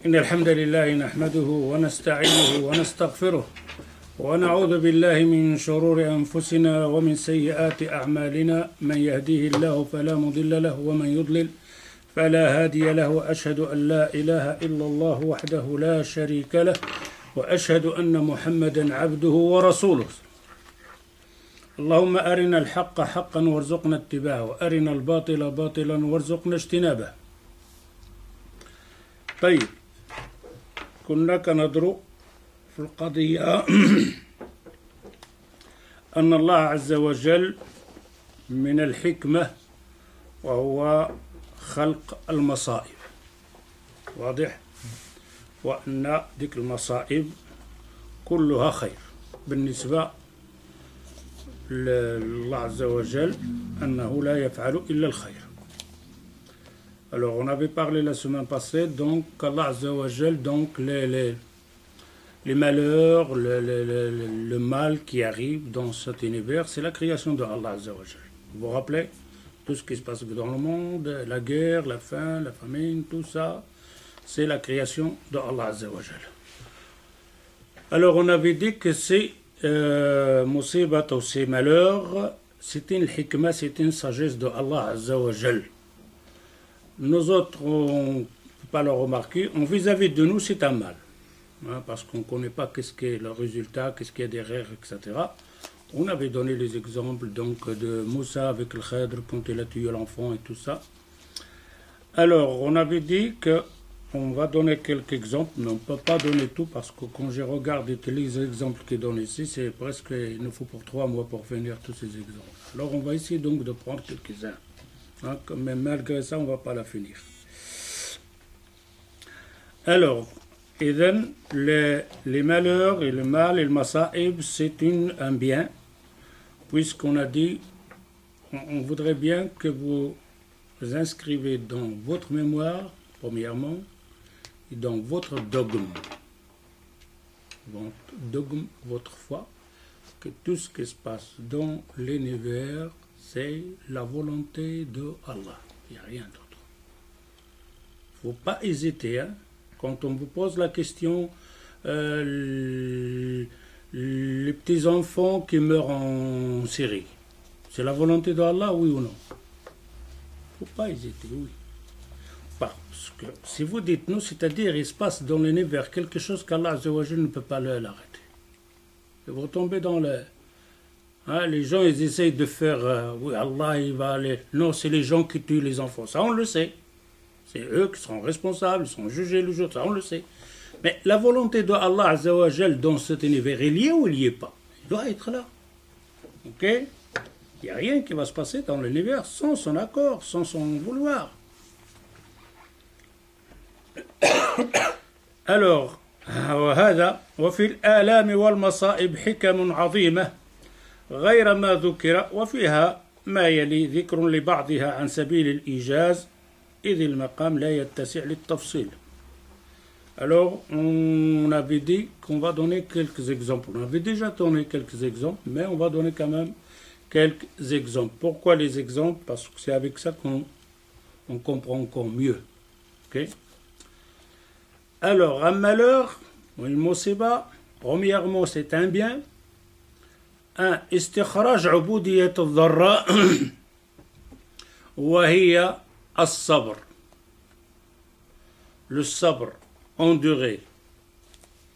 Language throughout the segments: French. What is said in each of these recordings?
إن الحمد لله نحمده ونستعينه ونستغفره ونعوذ بالله من شرور أنفسنا ومن سيئات أعمالنا من يهديه الله فلا مضل له ومن يضلل فلا هادي له وأشهد أن لا إله إلا الله وحده لا شريك له وأشهد أن محمدا عبده ورسوله اللهم أرنا الحق حقا وارزقنا اتباعه وأرنا الباطل باطلا وارزقنا اجتنابه. طيب، كنا كندرو في القضية أن الله عز وجل من الحكمة وهو خلق المصائب، واضح؟ وأن ذيك المصائب كلها خير بالنسبة لله عز وجل، أنه لا يفعل إلا الخير. Alors, on avait parlé la semaine passée, donc, qu'Allah Azza wa Jal, donc, les malheurs, le mal qui arrive dans cet univers, c'est la création de Allah Azza wa Jal. Vous vous rappelez? Tout ce qui se passe dans le monde, la guerre, la faim, la famine, tout ça, c'est la création de Allah Azza wa Jal. Alors, on avait dit que ces musibat ou ces malheurs, c'est une hikmah, c'est une sagesse de Allah Azza wa Jal. Nous autres, on ne peut pas le remarquer, en vis-à-vis de nous, c'est un mal. Hein, parce qu'on ne connaît pas qu'est-ce qu'est le résultat, qu'est-ce qu'il y a derrière, etc. On avait donné les exemples donc, de Moussa avec le Khadr quand il a tué l'enfant et tout ça. Alors, on avait dit qu'on va donner quelques exemples, mais on ne peut pas donner tout parce que quand je regarde les exemples qui donnent ici, c'est presque, il nous faut pour 3 mois pour finir tous ces exemples. Alors, on va essayer donc de prendre quelques-uns. Hein, mais malgré ça, on ne va pas la finir. Alors, les malheurs et le mal et le masa'ib, c'est un bien, puisqu'on a dit, on voudrait bien que vous inscrivez dans votre mémoire, premièrement, et dans votre dogme, votre foi, que tout ce qui se passe dans l'univers, c'est la volonté de Allah. Il n'y a rien d'autre. Il ne faut pas hésiter. Hein? Quand on vous pose la question, les petits-enfants qui meurent en Syrie, c'est la volonté de Allah, oui ou non? Il ne faut pas hésiter, oui. Parce que si vous dites non, c'est-à-dire il se passe dans l'univers quelque chose qu'Allah ne peut pas l'arrêter. Et vous tombez dans le... Hein, les gens, ils essayent de faire, oui, Allah, il va aller... Non, c'est les gens qui tuent les enfants. Ça, on le sait. C'est eux qui seront responsables, ils seront jugés le jour, ça, on le sait. Mais la volonté de Allah, Azza wa Jal, dans cet univers, il y est ou il n'y est pas? Il doit être là. Ok? Il n'y a rien qui va se passer dans l'univers sans son accord, sans son vouloir. Alors, وهذا وفي الآلام والمصائب حكم عظيمة غير ما ذكر وفيها ما يلي ذكر لبعضها عن سبيل الإيجاز إذ المقام لا يتسع للتفصيل. Alors, on avait dit qu'on va donner quelques exemples. On avait déjà donné quelques exemples, mais on va donner quand même quelques exemples. Pourquoi les exemples? Parce que c'est avec ça qu'on comprend encore mieux. Okay? Alors, un malheur, une musiba, premièrement, c'est un bien. Un استخراج عبودية الضراء وهي الصبر. Le sabre, endurer.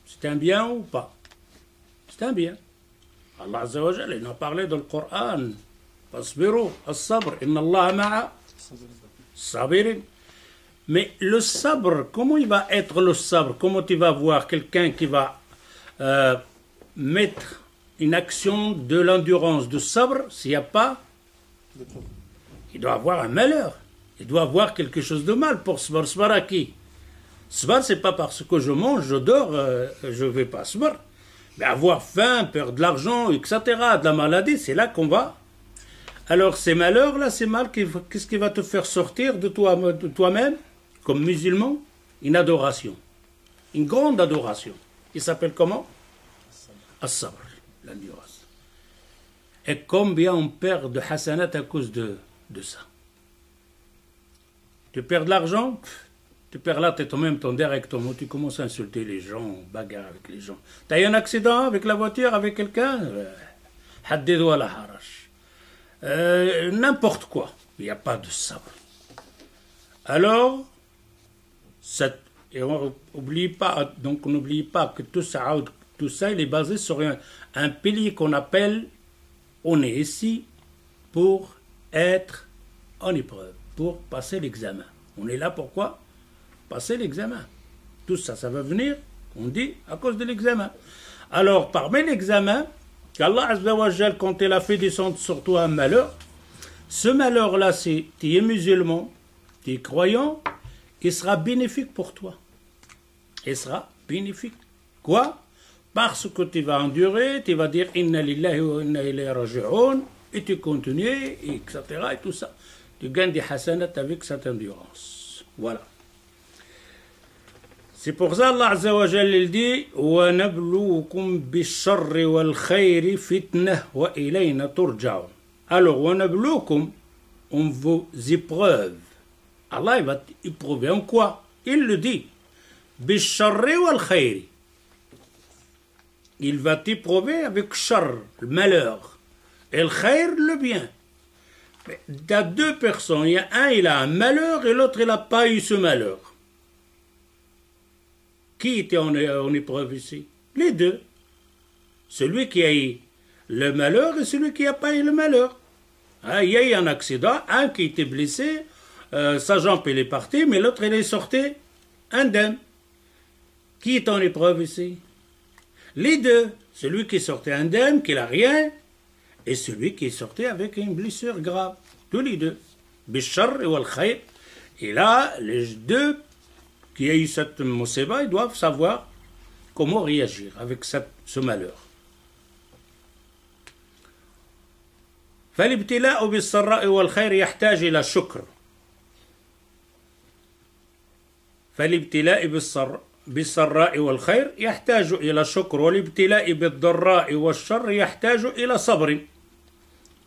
C'est un bien ou pas? C'est un bien. Allah Azza wa Jalla, il en a parlé dans le Coran. فاصبروا الصبر إن الله مع الصابرين. Mais le sabre, comment il va être le sabre? Comment tu vas voir quelqu'un qui va mettre une action de l'endurance de sabre s'il n'y a pas? Il doit avoir un malheur. Il doit avoir quelque chose de mal pour sabre. Sabre à qui? Sabre, c'est pas parce que je mange, je dors, je ne vais pas sabre. Mais avoir faim, perdre de l'argent, etc., de la maladie, c'est là qu'on va. Alors ces malheurs-là, ces mal, qu'est-ce qui va te faire sortir de toi-même, comme musulman? Une adoration. Une grande adoration. Il s'appelle comment? As-sabr, l'endurance. Et combien on perd de hasanat à cause de ça? Tu perds de l'argent, tu tu perds la tête en même temps directement, tu commences à insulter les gens, bagarre avec les gens. T'as eu un accident avec la voiture, avec quelqu'un Haddidou ala harash. N'importe quoi, il n'y a pas de sabre. Alors, et on n'oublie pas, donc on n'oublie pas que tout ça, il est basé sur un pilier qu'on appelle, on est ici pour être en épreuve, pour passer l'examen. On est là pourquoi? Passer l'examen. Tout ça, ça va venir, on dit, à cause de l'examen. Alors, parmi l'examen, qu'Allah Azza wa Jal, quand il a fait descendre sur toi un malheur, ce malheur-là, si tu es musulman, tu es croyant, il sera bénéfique pour toi. Il sera bénéfique. Quoi? Parce que tu vas endurer, tu vas dire Inna lillahi wa inna ilayhi raji'un, et tu continues, etc. et tout ça. Tu gagnes des hasanat avec cette endurance. Voilà. C'est pour ça Allah Azza wa Jal il dit wa nabluukum bish-sharri wal khayri fitnah wa ilayna turja'un. Alors wa nabluukum, on vous épreuve. Allah il va éprouver en quoi? Il le dit. Bish-sharri wal khayri. Il va t'éprouver avec shar, le malheur, et le khayr, le bien. Il y a deux personnes, il y a un, il a un malheur, et l'autre, il n'a pas eu ce malheur. Qui était en épreuve ici? Les deux. Celui qui a eu le malheur et celui qui n'a pas eu le malheur. Ah, il y a eu un accident, un qui était blessé, sa jambe elle est partie, mais l'autre il est sorti indemne. Qui est en épreuve ici? Les deux. Celui qui est sorti indemne, qui n'a rien, et celui qui est sorti avec une blessure grave. Tous les deux. Bishar et wal khayr. Et là, les deux qui ont eu cette musiba, ils doivent savoir comment réagir avec ce malheur. فالابتلاء بالسراء والخير يحتاج إلى شكر. فالابتلاء بالسراء والخير يحتاج إلى شكر والابتلاء بالضراء والشر يحتاج إلى صبر.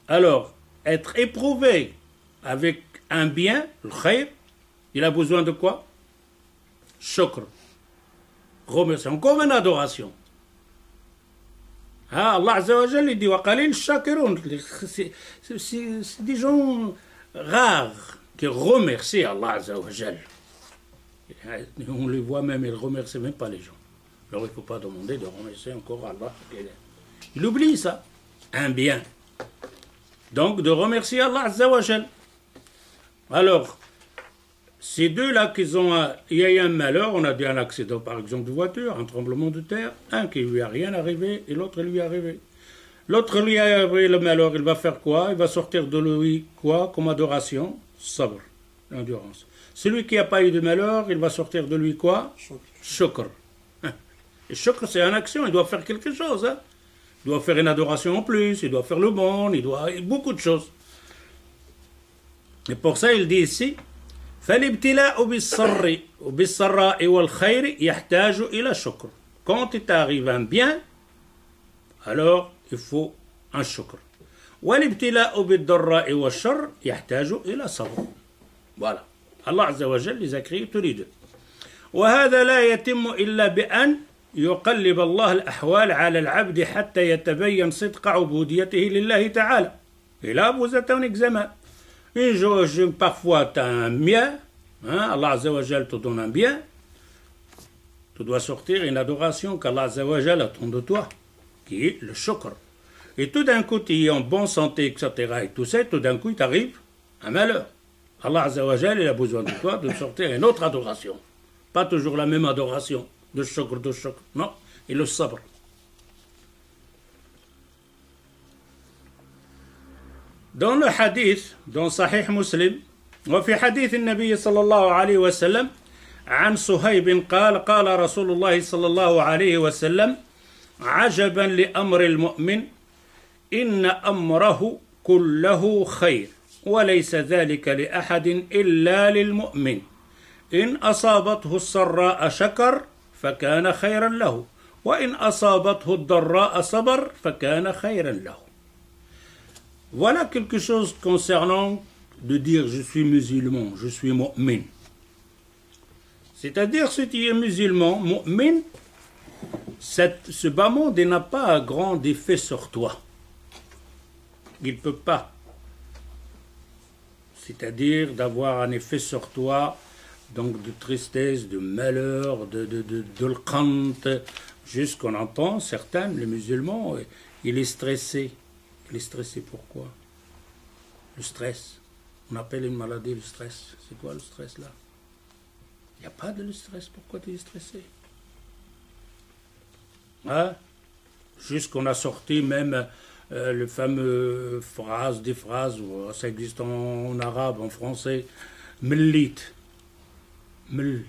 Alors, être éprouvé avec un bien, le khayr, il a besoin de quoi? Shukr. Remerciement, comme une adoration. Ah, Allah Azza wa Jal, il dit wa qalil shakirun. C'est des gens rares qui remercient Allah Azza wa Jal. On les voit même, ils ne remercient même pas les gens. Alors il ne faut pas demander de remercier encore Allah. Il oublie ça. Un bien. Donc de remercier Allah Azza wa Jal. Alors, ces deux-là, il y a eu un malheur, on a dit un accident par exemple de voiture, un tremblement de terre, un qui lui a rien arrivé et l'autre lui est arrivé. L'autre lui a arrivé le malheur, il va faire quoi? Il va sortir de lui quoi comme adoration? Sabr, l'endurance. Celui qui n'a pas eu de malheur, il va sortir de lui quoi? Shukr. Et shukr, c'est une action, il doit faire quelque chose. Hein? Il doit faire une adoration en plus, il doit faire le bon, il doit beaucoup de choses. Et pour ça, il dit ici, فالابتلاء بالسراء والخير يحتاج إلى شكر. Quand il t'arrive un bien, alors il faut un shukr. والابتلاء بالضراء والشر يحتاج إلى صبر. Voilà. Allah Azza wa Jal les a créés tous les deux. وهذا لا يتم إلا بأن يقلب الله الأحوال على العبد حتى يتبين صدق عبوديته لله تعالى. Et là, vous êtes en examen. Parfois, tu as un bien, hein, Allah Azza wa Jal te donne un bien, tu dois sortir une adoration qu'Allah Azza wa Jal attend de toi, qui est le shukr. Et tout d'un coup, tu es en bonne santé, etc. Et tout ça, tout d'un coup, il t'arrive un malheur. Allah Azza wa Jal, il a besoin de toi de sortir une autre adoration. Pas toujours la même adoration, de shukr, non, et le sabr. Dans le hadith, dans Sahih Muslim, وفي حديث النبي صلى الله عليه وسلم عن صهيب قال رسول الله صلى الله عليه وسلم عجبا لأمر المؤمن إن أمره كله خير وليس ذلك لأحد إلا للمؤمن إن أصابته السراء شكر فكان خيرا له وإن أصابته الضراء صبر فكان خيرا له. Voilà quelque chose concernant de dire je suis musulman, je suis mu'min. C'est-à-dire, si tu es musulman, mu'min, ce bas monde n'a pas un grand effet sur toi. Il ne peut pas. C'est-à-dire d'avoir un effet sur toi, donc de tristesse, de malheur, de l'qant, jusqu'on entend certains, les musulmans, il est stressé. Il est stressé pourquoi? Le stress. On appelle une maladie le stress. C'est quoi le stress là? Il n'y a pas de le stress. Pourquoi tu es stressé? Hein? Jusqu'on a sorti même le fameux phrase, des phrases, ça existe en arabe, en français, mellit. Mel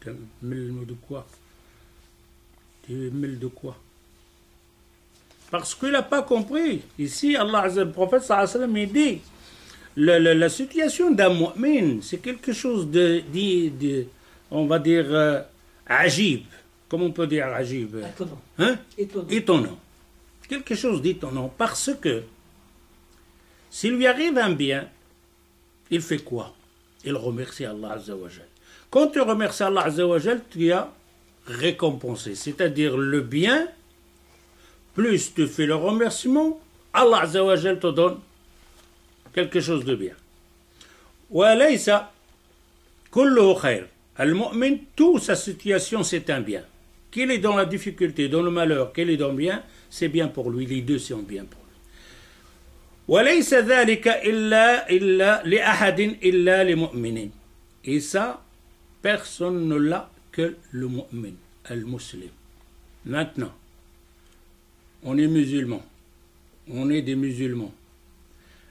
de quoi? Mel de quoi? Parce qu'il n'a pas compris. Ici, Allah, le prophète sallallahu alayhi wa sallam, il dit la situation d'un mu'min, c'est quelque chose de on va dire, ajib. Comment on peut dire ajib? Étonnant. Hein? Étonnant. Quelque chose d'étonnant. Parce que, s'il lui arrive un bien, il fait quoi? Il remercie Allah Azza wa Jal. Quand tu remercies Allah Azza wa Jal, tu as récompensé. C'est-à-dire le bien, plus tu fais le remerciement, Allah Azza wa Jal te donne quelque chose de bien. وَلَيْسَ كُلُّهُ خَيْرٌ. Al-mu'min, toute sa situation, c'est un bien. Qu'il est dans la difficulté, dans le malheur, qu'il est dans le bien, c'est bien pour lui. Les deux sont bien pour lui. وَلَيْسَ ذَلِكَ إِلَّا لِأَحَدٍ إِلَّا لِمُؤْمِنٍ. Et ça, personne ne l'a que le mu'min, al-muslim. Maintenant, on est musulman. On est des musulmans.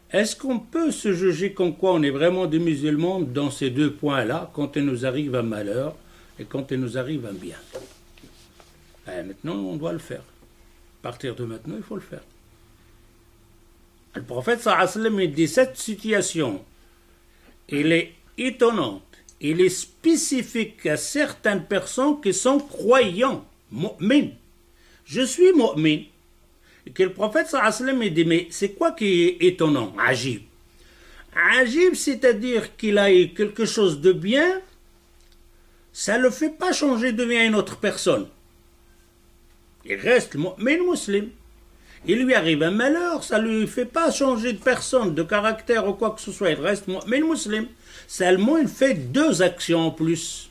Est-ce qu'on peut se juger comme quoi on est vraiment des musulmans dans ces deux points-là, quand il nous arrive un malheur et quand il nous arrive un bien? Maintenant, on doit le faire. À partir de maintenant, il faut le faire. Le prophète sallallahu alayhi wa sallam, il dit cette situation, elle est étonnante, elle est spécifique à certaines personnes qui sont croyants, mu'min. Je suis mu'min. Et que le prophète sallallahu alayhi wa sallam, il dit, mais c'est quoi qui est étonnant? Ajib. Ajib, c'est-à-dire qu'il a eu quelque chose de bien, ça ne le fait pas changer de bien à une autre personne. Il reste mu'min muslim. Il lui arrive un malheur, ça ne lui fait pas changer de personne, de caractère ou quoi que ce soit. Il reste mu'min muslim. Seulement, il fait deux actions en plus.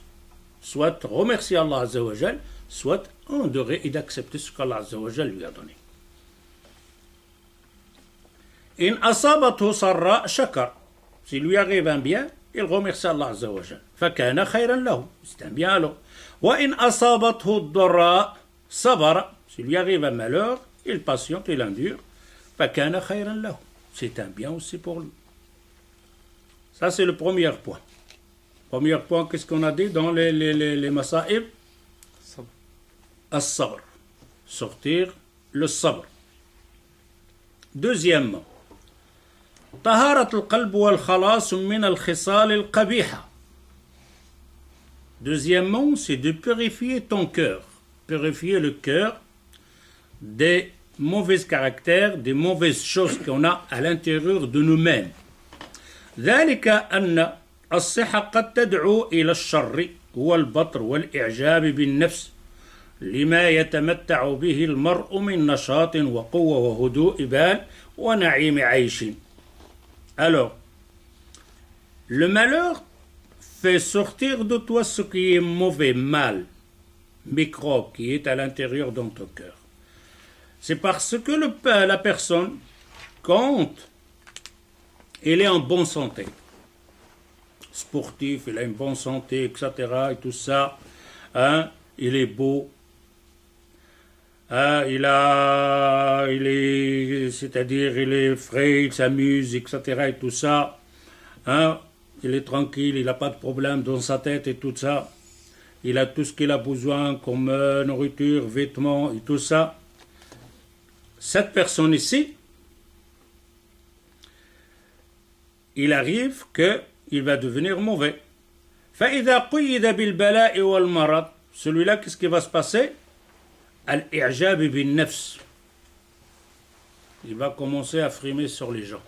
Soit remercier Allah Azza wa Jal, soit endurer et d'accepter ce qu'Allah Azza wa Jal lui a donné. In asabathu sarra shakar. S'il lui arrive un bien, il remercie Allah Azza wa Jal. Fakana khayran lahu. C'est un bien alors. Wa in asabathu dharra sabara. S'il lui arrive un malheur, il patiente, il endure. Fakana khayran lahu. C'est un bien aussi pour lui. Ça, c'est le premier point. Premier point, qu'est-ce qu'on a dit dans les masa'ib? As-sabr. Sortir le sabr. Deuxièmement, طهارة القلب والخلاص من الخصال القبيحة. Deuxièmement, c'est de purifier ton cœur. Purifier le cœur des mauvais caractères, des mauvaises choses qu'on a à l'intérieur de nous-mêmes. ذلك أن الصحة قد تدعو إلى الشر والبطر والإعجاب بالنفس لما يتمتع به المرء من نشاط وقوة وهدوء بال ونعيم عيش. Alors, le malheur fait sortir de toi ce qui est mauvais, mal, microbe qui est à l'intérieur de ton cœur. C'est parce que la personne, quand elle est en bonne santé, sportif, il a une bonne santé, etc., et tout ça, hein, il est beau, c'est-à-dire il est frais, il s'amuse, etc. et tout ça. Hein, il est tranquille, il n'a pas de problème dans sa tête et tout ça. Il a tout ce qu'il a besoin comme nourriture, vêtements et tout ça. Cette personne ici, il arrive qu'il va devenir mauvais. فَإِذَا قُيِّدَ بِالْبَلَاءِ وَالْمَرَضِ. Celui-là, qu'est-ce qui va se passer? Al-i'jab bin nafs. Il va commencer à frimer sur les gens.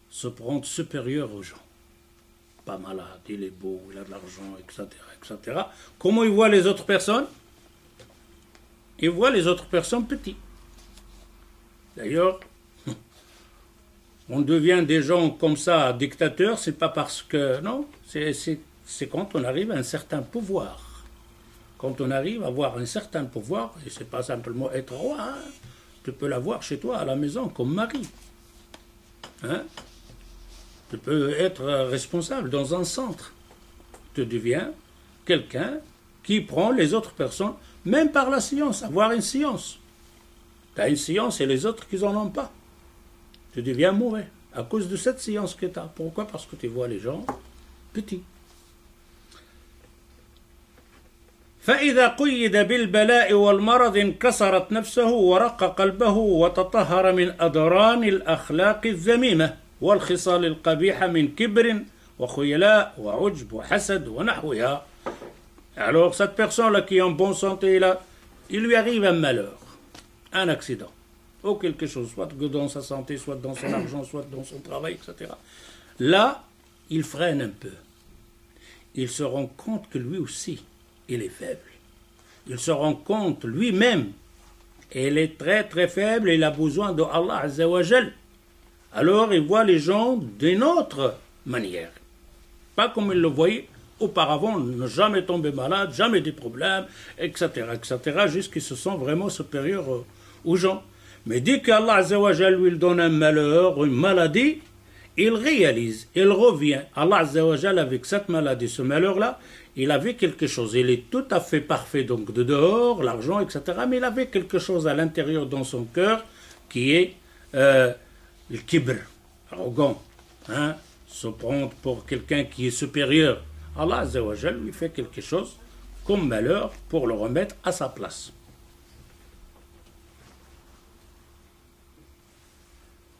Se prendre supérieur aux gens. pas malade, il est beau, il a de l'argent, etc., etc. Comment il voit les autres personnes? Il voit les autres personnes petits. D'ailleurs, on devient des gens comme ça, dictateurs, c'est pas parce que... Non, c'est quand on arrive à un certain pouvoir. Quand on arrive à avoir un certain pouvoir, et c'est pas simplement être roi, hein, tu peux l'avoir chez toi à la maison comme mari. Hein? Tu peux être responsable dans un centre. Tu deviens quelqu'un qui prend les autres personnes, même par la science, avoir une science. Tu as une science et les autres qui n'en ont pas. Tu deviens mauvais à cause de cette science que tu as. Pourquoi? Parce que tu vois les gens petits. فإذا قيد بالبلاء والمرض انكسرت نفسه ورق قلبه وتطهر من أضران الأخلاق الذميمة والخصال القبيحة من كبر وخيلاء وعجب وحسد ونحوها. Alors cette personne-là qui est en bonne santé, là, il lui arrive un malheur, un accident, ou quelque chose, soit dans sa santé, soit dans son argent, soit dans son travail, etc. Là, il freine un peu. Il se rend compte que lui aussi, il est faible. Il se rend compte lui-même, il est très très faible et il a besoin de Allah Azza wa Jal. Alors il voit les gens d'une autre manière. Pas comme il le voyait auparavant, ne jamais tomber malade, jamais des problèmes, etc., etc., jusqu'à ce qu'ils se sent vraiment supérieurs aux gens. Mais dès qu'Allah Azza wa Jal lui donne un malheur, une maladie, il réalise, il revient. Allah Azza wa Jal, avec cette maladie, ce malheur-là, il avait quelque chose. Il est tout à fait parfait, donc de dehors, l'argent, etc., mais il avait quelque chose à l'intérieur dans son cœur qui est le kibr, arrogant, hein, se prendre pour quelqu'un qui est supérieur. Allah Azza wa Jal lui fait quelque chose comme malheur pour le remettre à sa place.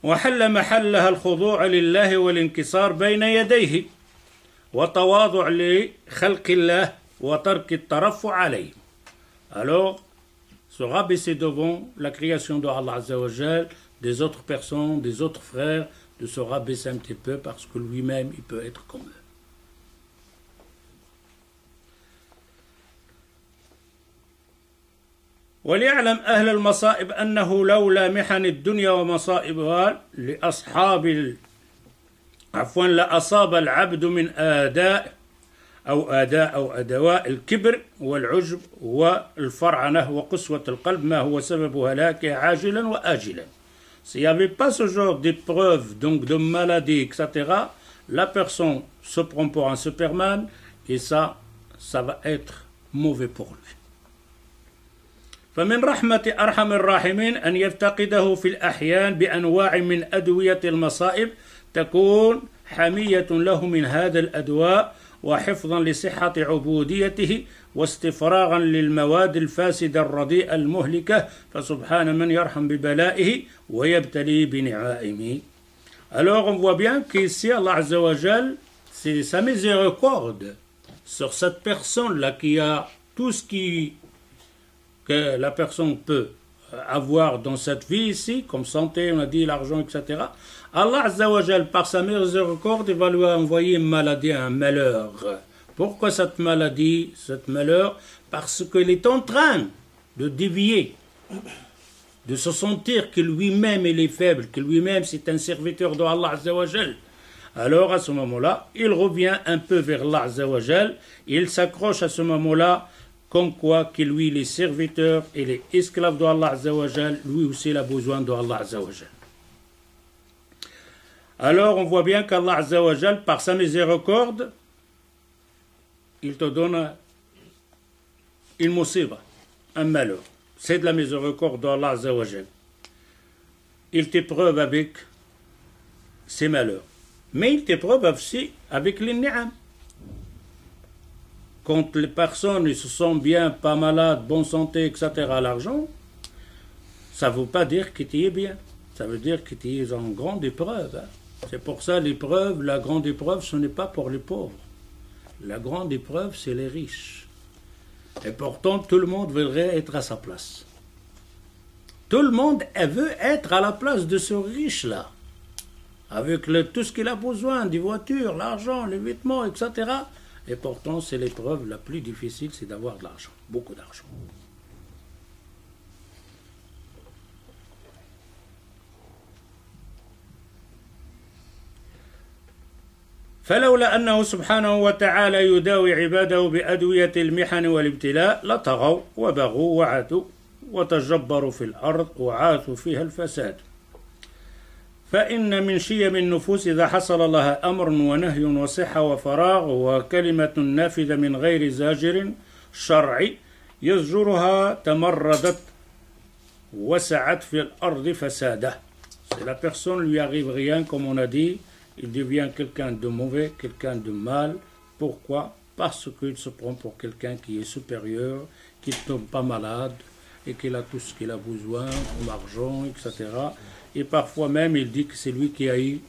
وحل محلها الخضوع لله والانكسار بين يديه وتواضع لخلق الله وترك الترفع عليه. Alors, se rabaisser devant la création de Allah Azza wa Jal, des autres personnes, des autres frères, de se rabaisser un petit peu parce que lui-même, il peut être comme eux. وليعلم أهل المصائب أنه لولا محن الدنيا ومصائبها لأصحاب عفوا لأصاب العبد من آداء أو أدواء الكبر والعجب والفرعنة وقسوة القلب ما هو سبب هلاكه عاجلا وآجلا. S'il n'y avait pas ce genre d'épreuves, donc de maladies, etc., la personne se prend pour un Superman et ça va être mauvais pour lui. فمن رحمة أرحم الراحمين أن يفتقده في الأحيان بأنواع من أدوية المصائب تكون حمية له من هذا الأدواء وحفظا لصحة عبوديته واستفراغا للمواد الفاسدة الرديئة المهلكة فسبحان من يرحم ببلائه ويبتلي بنعائمه. Alors on voit bien qu'ici Allah Azza wa Jal, c'est sa miséricorde sur cette personne-là qui a tout ce que la personne peut avoir dans cette vie ici, comme santé, on a dit l'argent, etc. Allah Azza wa Jal, par sa miséricorde, il va lui envoyer une maladie, un malheur. Pourquoi cette maladie, cette malheur? Parce qu'il est en train de dévier, de se sentir que lui-même il est faible, que lui-même c'est un serviteur de Allah Azza wa Jal. Alors à ce moment-là, il revient un peu vers Allah Azza wa Jal, il s'accroche à ce moment-là, comme quoi que lui, les serviteurs et les esclaves d'Allah Azza wa Jal, lui aussi il a besoin d'Allah Azza wa Jal. Alors on voit bien qu'Allah Azza wa Jal, par sa miséricorde, il te donne une musiba, un malheur. C'est de la miséricorde d'Allah Azza wa Jal. Il t'éprouve avec ses malheurs. Mais il t'éprouve aussi avec les ni'am. Quand les personnes se sentent bien, pas malades, bonne santé, etc., l'argent, ça ne veut pas dire que tu es bien. Ça veut dire que tu es en grande épreuve. Hein. C'est pour ça l'épreuve, la grande épreuve, ce n'est pas pour les pauvres. La grande épreuve, c'est les riches. Et pourtant, tout le monde voudrait être à sa place. Tout le monde veut être à la place de ce riche-là. avec tout ce qu'il a besoin, des voitures, l'argent, les vêtements, etc. Et pourtant, c'est l'épreuve la plus difficile, c'est d'avoir de l'argent, beaucoup d'argent. فلولا أنه سبحانه وتعالى يداوي عباده بأدوية المحن والابتلاء لطغوا وبغوا وعتوا وتجبروا في الأرض وعاثوا فيها الفساد. فإن من شيم النفوس إذا حصل لها أمر ونهي وصحة وفراغ وكلمة نافذة من غير زاجر شرعي يزجرها تمردت وسعت في الأرض فساده. Si la personne lui arrive rien, comme on a dit, il devient quelqu'un de mauvais, quelqu'un de mal. Pourquoi? Parce qu'il se prend pour quelqu'un qui est supérieur, qui ne tombe pas malade et qu'il a tout ce qu'il a besoin, comme argent, etc. Et parfois même, il dit que c'est lui qui a eu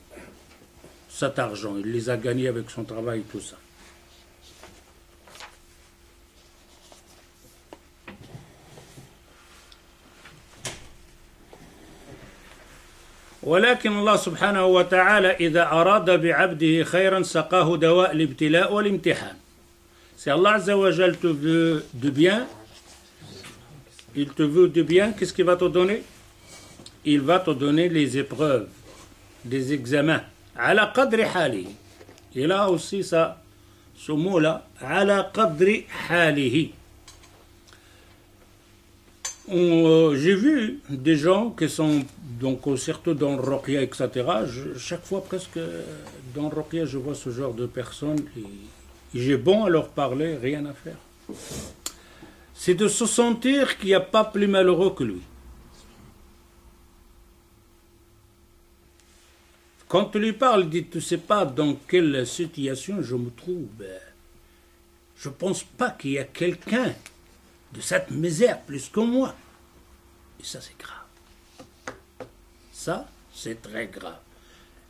cet argent. Il les a gagnés avec son travail et tout ça. ولكن الله سبحانه وتعالى إذا أراد بعبده خيرا سقاه دواء الابتلاء والامتحان. Si Allah Azza wa Jal te veut de bien, il te veut de bien, qu'est-ce qu'il va te donner? Il va te donner les épreuves, des examens. على قدر حاله. Et là aussi ça, ce mot-là, على قدر حاله. J'ai vu des gens qui sont, donc surtout dans le Ruqya, etc. Chaque fois presque dans le Ruqya, je vois ce genre de personnes et j'ai bon à leur parler, rien à faire. C'est de se sentir qu'il n'y a pas plus malheureux que lui. Quand tu lui parles, il dit, tu ne sais pas dans quelle situation je me trouve. Je ne pense pas qu'il y a quelqu'un de cette misère plus que moi. Et ça, c'est grave. Ça, c'est très grave.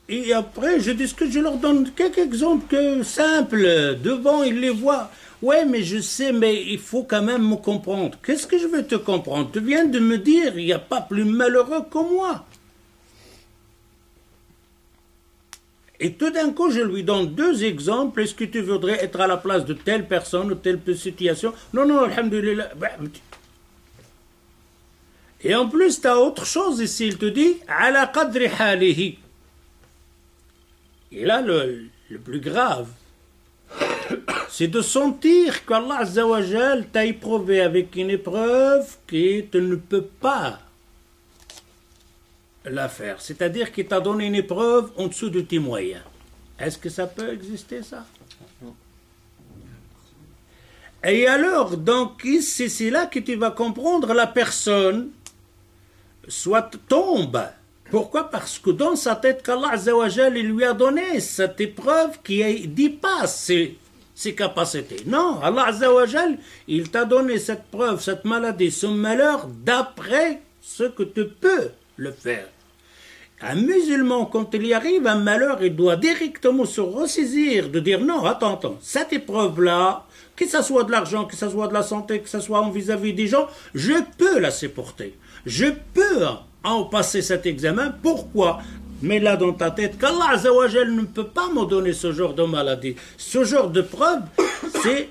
Et après, je discute, je leur donne quelques exemples simples. Devant, ils les voient. Ouais, mais je sais, mais il faut quand même me comprendre. Qu'est-ce que je veux te comprendre? Tu viens de me dire, il n'y a pas plus malheureux que moi. Et tout d'un coup, je lui donne deux exemples. Est-ce que tu voudrais être à la place de telle personne ou telle situation? Non, non, alhamdoulilah. Et en plus, tu as autre chose ici. Il te dit, ala qadri halihi. Et là, le plus grave, c'est de sentir qu'Allah Azza wa Jal t'a éprouvé avec une épreuve que tu ne peux pas la faire. C'est-à-dire qu'il t'a donné une épreuve en dessous de tes moyens. Est-ce que ça peut exister, ça? Et alors, donc, c'est là que tu vas comprendre la personne soit tombe. Pourquoi? Parce que dans sa tête, qu'Allah Azza wa Jal, il lui a donné cette épreuve qui dépasse ses capacités. Non, Allah Azza wa Jal, il t'a donné cette preuve, cette maladie, ce malheur, d'après ce que tu peux le faire. Un musulman, quand il y arrive un malheur, il doit directement se ressaisir, de dire non, attends, cette épreuve-là, que ce soit de l'argent, que ce soit de la santé, que ce soit en vis-à-vis des gens, je peux la supporter. Je peux en passer cet examen. Pourquoi? Mais là dans ta tête, qu'Allah Azza wa Jal ne peut pas me donner ce genre de maladie. Ce genre de preuve, c'est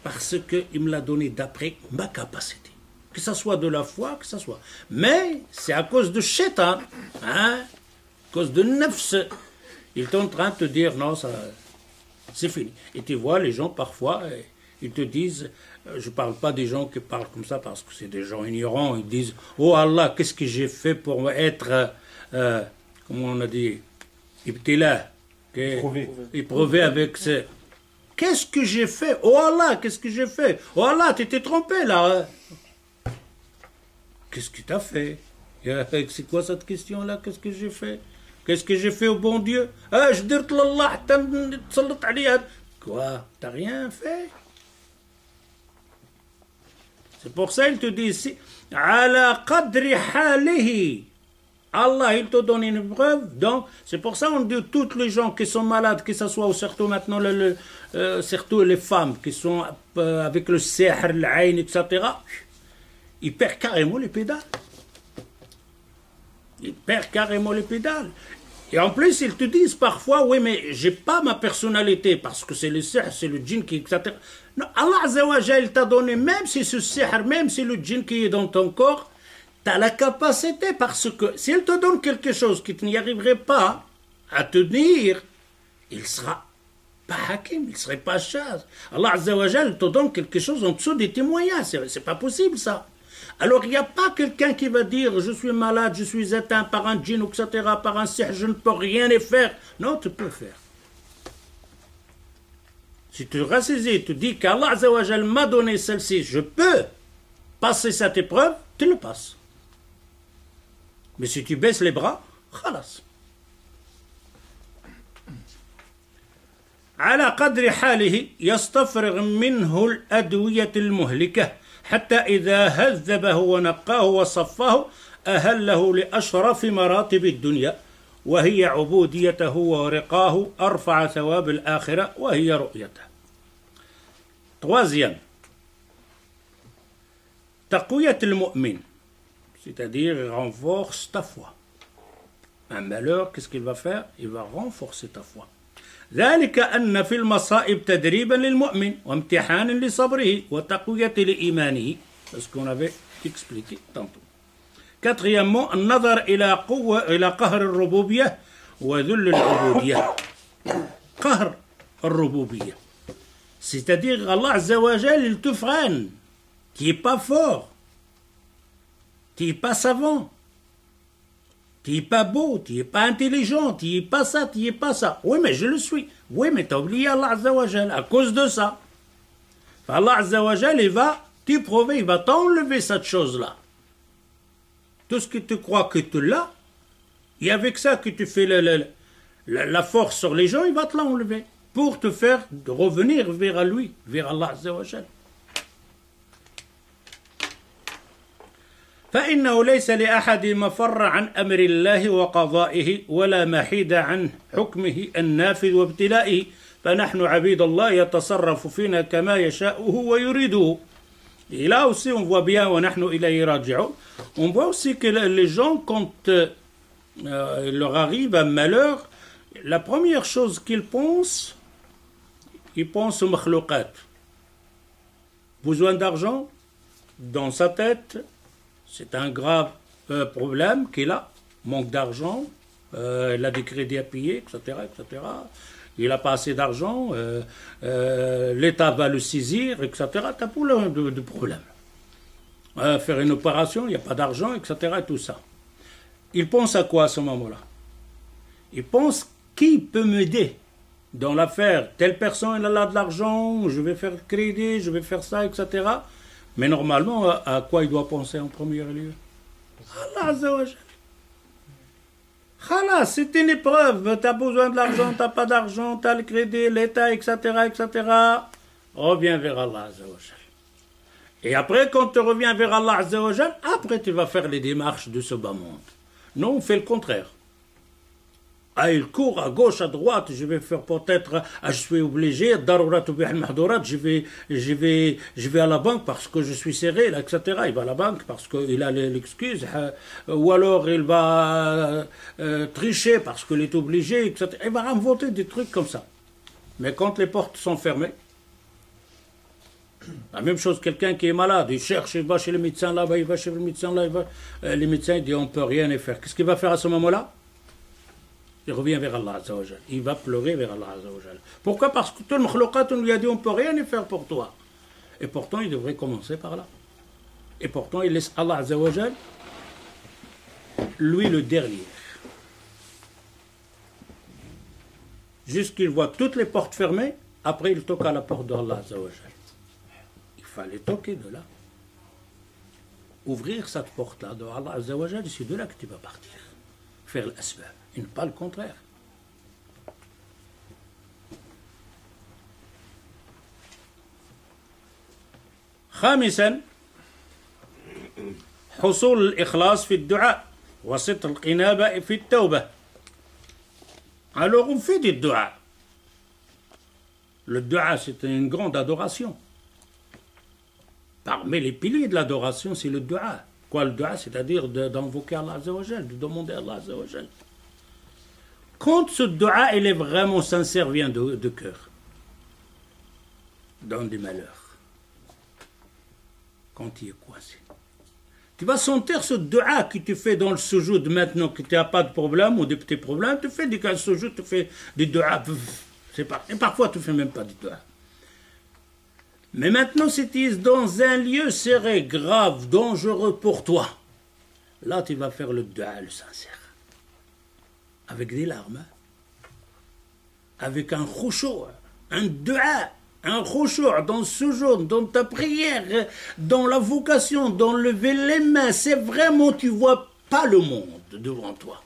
parce qu'il me l'a donné d'après ma capacité. Que ce soit de la foi, que ce soit. Mais c'est à cause de shaitan, hein, à cause de nafs. Il est en train de te dire, non, ça, c'est fini. Et tu vois, les gens, parfois, ils te disent, je ne parle pas des gens qui parlent comme ça parce que c'est des gens ignorants, ils disent, oh Allah, qu'est-ce que j'ai fait pour être, comment on a dit, ibtila, éprouvé avec ce... Qu'est-ce que j'ai fait? Oh Allah, qu'est-ce que j'ai fait? Oh Allah, tu t'es trompé là. Hein? Qu'est-ce que tu as fait? C'est quoi cette question-là? Qu'est-ce que j'ai fait? Qu'est-ce que j'ai fait au bon Dieu? Ah, je dis Allah, quoi? T'as rien fait? C'est pour ça qu'il te dit ici, ala qadri halihi. Allah, il te donne une preuve. Donc, c'est pour ça qu'on dit toutes les gens qui sont malades, que ce soit surtout maintenant, surtout les femmes qui sont avec le sihr, l'aïn, etc., ils perdent carrément les pédales. Ils perdent carrément les pédales. Et en plus, ils te disent parfois, oui, mais j'ai pas ma personnalité, parce que c'est le sihr, c'est le djinn qui... etc. Non, Allah Azza wa Jal t'a donné, même si ce sihr, même si le djinn qui est dans ton corps, tu as la capacité, parce que s'il te donne quelque chose que tu n'y arriverais pas à tenir, il sera pas hakim, il serait pas chaz. Allah Azza wa Jal te donne quelque chose en dessous de tes moyens, c'est pas possible ça. Alors il n'y a pas quelqu'un qui va dire je suis malade, je suis atteint par un djinn, etc., par un sihr, je ne peux rien y faire. Non, tu peux faire. Si tu rassaisis, tu dis qu'Allah Azza wa Jal m'a donné celle-ci, je peux passer cette épreuve, tu le passes. Mais si tu baisses les bras, khalas. على قدر حاله يستفرغ منه الأدوية المهلكة حتى إذا هذبه ونقاه وصفاه أهله لأشرف مراتب الدنيا وهي عبوديته ورقاه أرفع ثواب الآخرة وهي رؤيته. Troisième, تقوية المؤمن, c'est-à-dire il renforce ta foi. Un malheur, qu'est-ce qu'il va faire? Il va renforcer ta foi. ذلك أن في المصائب تدريبا للمؤمن وامتحانا لصبره وتقوية لإيمانه. C'est ce qu'on avait expliqué tantôt. Quatrièmement, النظر إلى قهر الربوبية وذل العبودية. قهر الربوبية, c'est-à-dire Allah Azza wa Jal, il te freine. Tu n'es pas fort, tu n'es pas savant, tu n'es pas beau, tu n'es pas intelligent, tu n'es pas ça, tu n'es pas ça. Oui, mais je le suis. Oui, mais tu as oublié Allah Azza wa Jal à cause de ça. Allah Azza wa Jal, il va t'éprouver, il va t'enlever cette chose-là. Tout ce que tu crois que tu l'as, et avec ça que tu fais la force sur les gens, il va te l'enlever pour te faire revenir vers lui, vers Allah Azza wa Jal. فإنه ليس لأحد مفر عن أمر الله وقضائه ولا محيد عن حكمه النافذ وابتلائه فنحن عبيد الله يتصرف فينا كما يشاءه ويريده. Et là aussi on voit bien ونحن إليه راجعون. On voit aussi que les gens quand il leur arrive un malheur, la première chose qu'ils pensent, ils pensent au makhlouqat. Besoin d'argent dans sa tête. C'est un grave problème qu'il a, manque d'argent, il a des crédits à payer, etc., etc. Il n'a pas assez d'argent, l'État va le saisir, etc. Tu as plein de problèmes. Faire une opération, il n'y a pas d'argent, etc., et tout ça. Il pense à quoi à ce moment-là? Il pense qui peut m'aider dans l'affaire? Telle personne, elle a de l'argent, je vais faire crédit, je vais faire ça, etc. Mais normalement, à quoi il doit penser en premier lieu? Allah Azza wa Jal. Khalas, c'est une épreuve. Tu as besoin de l'argent, tu n'as pas d'argent, tu as le crédit, l'État, etc., etc. Reviens vers Allah Azza wa Jal. Et après, quand tu reviens vers Allah Azza wa Jal, après tu vas faire les démarches de ce bas monde. Non, on fait le contraire. Ah, il court à gauche, à droite, je vais faire peut-être, je suis obligé, je vais à la banque parce que je suis serré, là, etc. Il va à la banque parce qu'il a l'excuse, ou alors il va tricher parce qu'il est obligé, etc. Il va inventer des trucs comme ça. Mais quand les portes sont fermées, la même chose, quelqu'un qui est malade, il cherche, il va chez le médecin là-bas, il va chez le médecin là, les médecins disent on ne peut rien y faire. Qu'est-ce qu'il va faire à ce moment-là? Il revient vers Allah Azza wa Jal. Il va pleurer vers Allah Azza wa Jal. Pourquoi? Parce que tout le makhlouqat, on lui a dit on ne peut rien y faire pour toi. Et pourtant, il devrait commencer par là. Et pourtant, il laisse Allah Azza wa Jal, lui le dernier. Jusqu'il voit toutes les portes fermées, après il toque à la porte d'Allah Azza wa Jal. Il fallait toquer de là. Ouvrir cette porte-là de Allah Azza wa Jal, c'est de là que tu vas partir. Faire l'asbab. Et pas le contraire. خامسا حصول الإخلاص في الدعاء وصدق القنابة في التوبة. Alors on fait des du'a. Le du'a c'est une grande adoration. Parmi les piliers de l'adoration c'est le du'a. Quoi le du'a? C'est-à-dire d'invoquer Allah Azza wa Jal, de demander à Allah Azza wa Jal. quand ce dua il est vraiment sincère, vient de cœur, dans des malheurs, quand il est coincé, tu vas sentir ce dua que tu fais dans le sujoud maintenant que tu n'as pas de problème ou des petits problèmes, tu fais des cas de sujoud, tu fais des dua, et parfois tu ne fais même pas des dua. Mais maintenant, si tu es dans un lieu serré, grave, dangereux pour toi, là tu vas faire le dua, le sincère. Avec des larmes, hein? Avec un khushu', un dua, un khushu' dans ce jour, dans ta prière, dans la vocation, dans lever les mains. C'est vraiment, tu ne vois pas le monde devant toi.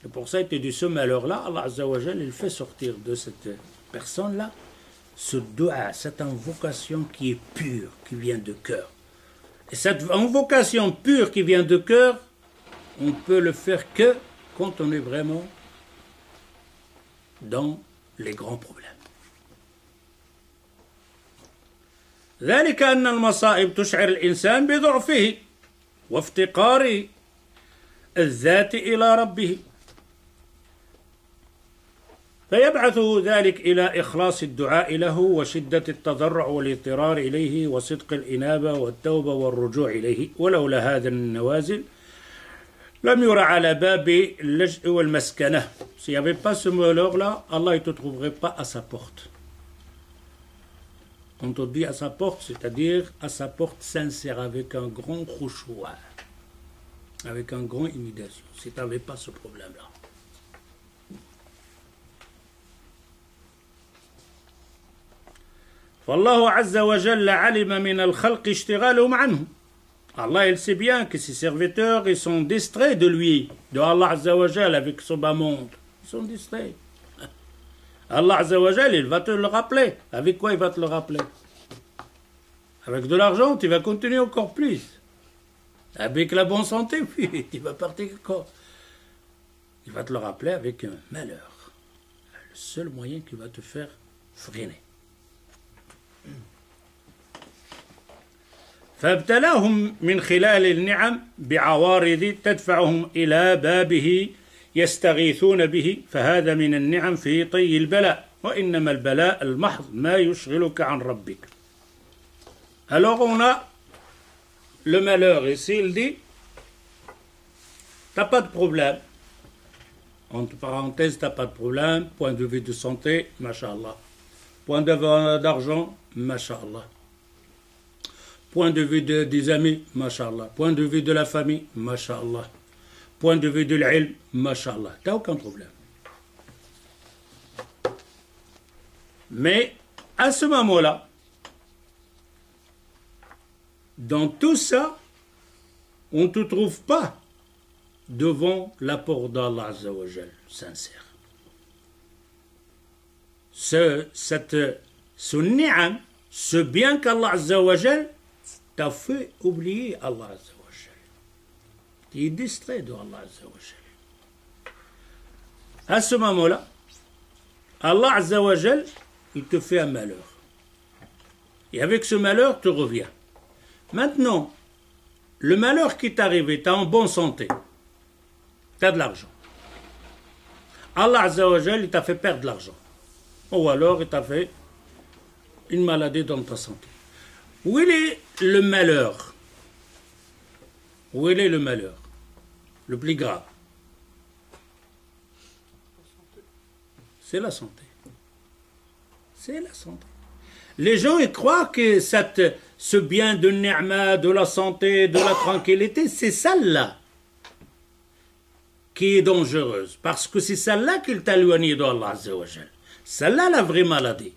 Et pour ça, de ce malheur-là, Allah Azza wa Jal, il fait sortir de cette personne-là ce dua, cette invocation qui est pure, qui vient de cœur. Et cette invocation pure qui vient de cœur, on peut le faire que quand on est vraiment dans les grands problèmes. ذلك أن المصائب تشعر الإنسان بضعفه وافتقاره الذات إلى ربه فيبعثه ذلك إلى إخلاص الدعاء له وشدة التضرع والاضطرار إليه وصدق الإنابة والتوبة والرجوع إليه ولولا هذا النوازل لم يرى على باب اللجء والمسكنة. S'il n'y avait pas ce malheur-là, Allah ne te trouverait pas à sa porte. Quand on dit à sa porte, c'est-à-dire à sa porte sincère, avec un grand khushu', avec un grand imitation. Si tu n'avais pas ce problème-là. فالله عز وجل علم من الخلق اشتغالهم عنه. Allah, il sait bien que ses serviteurs, ils sont distraits de lui, de Allah Azza wa Jal, avec son bas monde. Ils sont distraits. Allah Azza wa Jal, il va te le rappeler. Avec quoi il va te le rappeler? Avec de l'argent, tu vas continuer encore plus. Avec la bonne santé, puis tu vas partir encore. Il va te le rappeler avec un malheur. Le seul moyen qui va te faire freiner. فابتلاهم من خلال النعم بعوارض تدفعهم إلى بابه يستغيثون به فهذا من النعم في طي البلاء وإنما البلاء المحض ما يشغلك عن ربك. Alors on a le malheur ici, il dit t'as pas de problème, entre parenthèses t'as pas de problème, point de vue de santé, mashallah, point de vue d'argent, mashallah, point de vue des amis, mashallah, point de vue de la famille, mashallah, point de vue de l'ilm, mashallah, t'as aucun problème. Mais à ce moment-là, dans tout ça, on ne te trouve pas devant la porte d'Allah Azza wa Jal, sincère. Ce ni'am, ce bien qu'Allah Azza wa Jal t'a fait oublier Allah Azza wa Jal. Tu es distrait de Allah Azza wa Jal. À ce moment-là, Allah Azza wa Jal, il te fait un malheur. Et avec ce malheur, tu reviens. Maintenant, le malheur qui t'est arrivé, tu es en bonne santé, tu as de l'argent. Allah Azza wa Jal, il t'a fait perdre de l'argent. Ou alors, il t'a fait une maladie dans ta santé. Où est le malheur? Où est le malheur? Le plus grave. C'est la santé. C'est la santé. Les gens ils croient que ce bien de ni'ma, de la santé, de la tranquillité, c'est celle-là qui est dangereuse. Parce que c'est celle-là qui t'a éloigné d'Allah Azza wa Jal. Celle-là, la vraie maladie.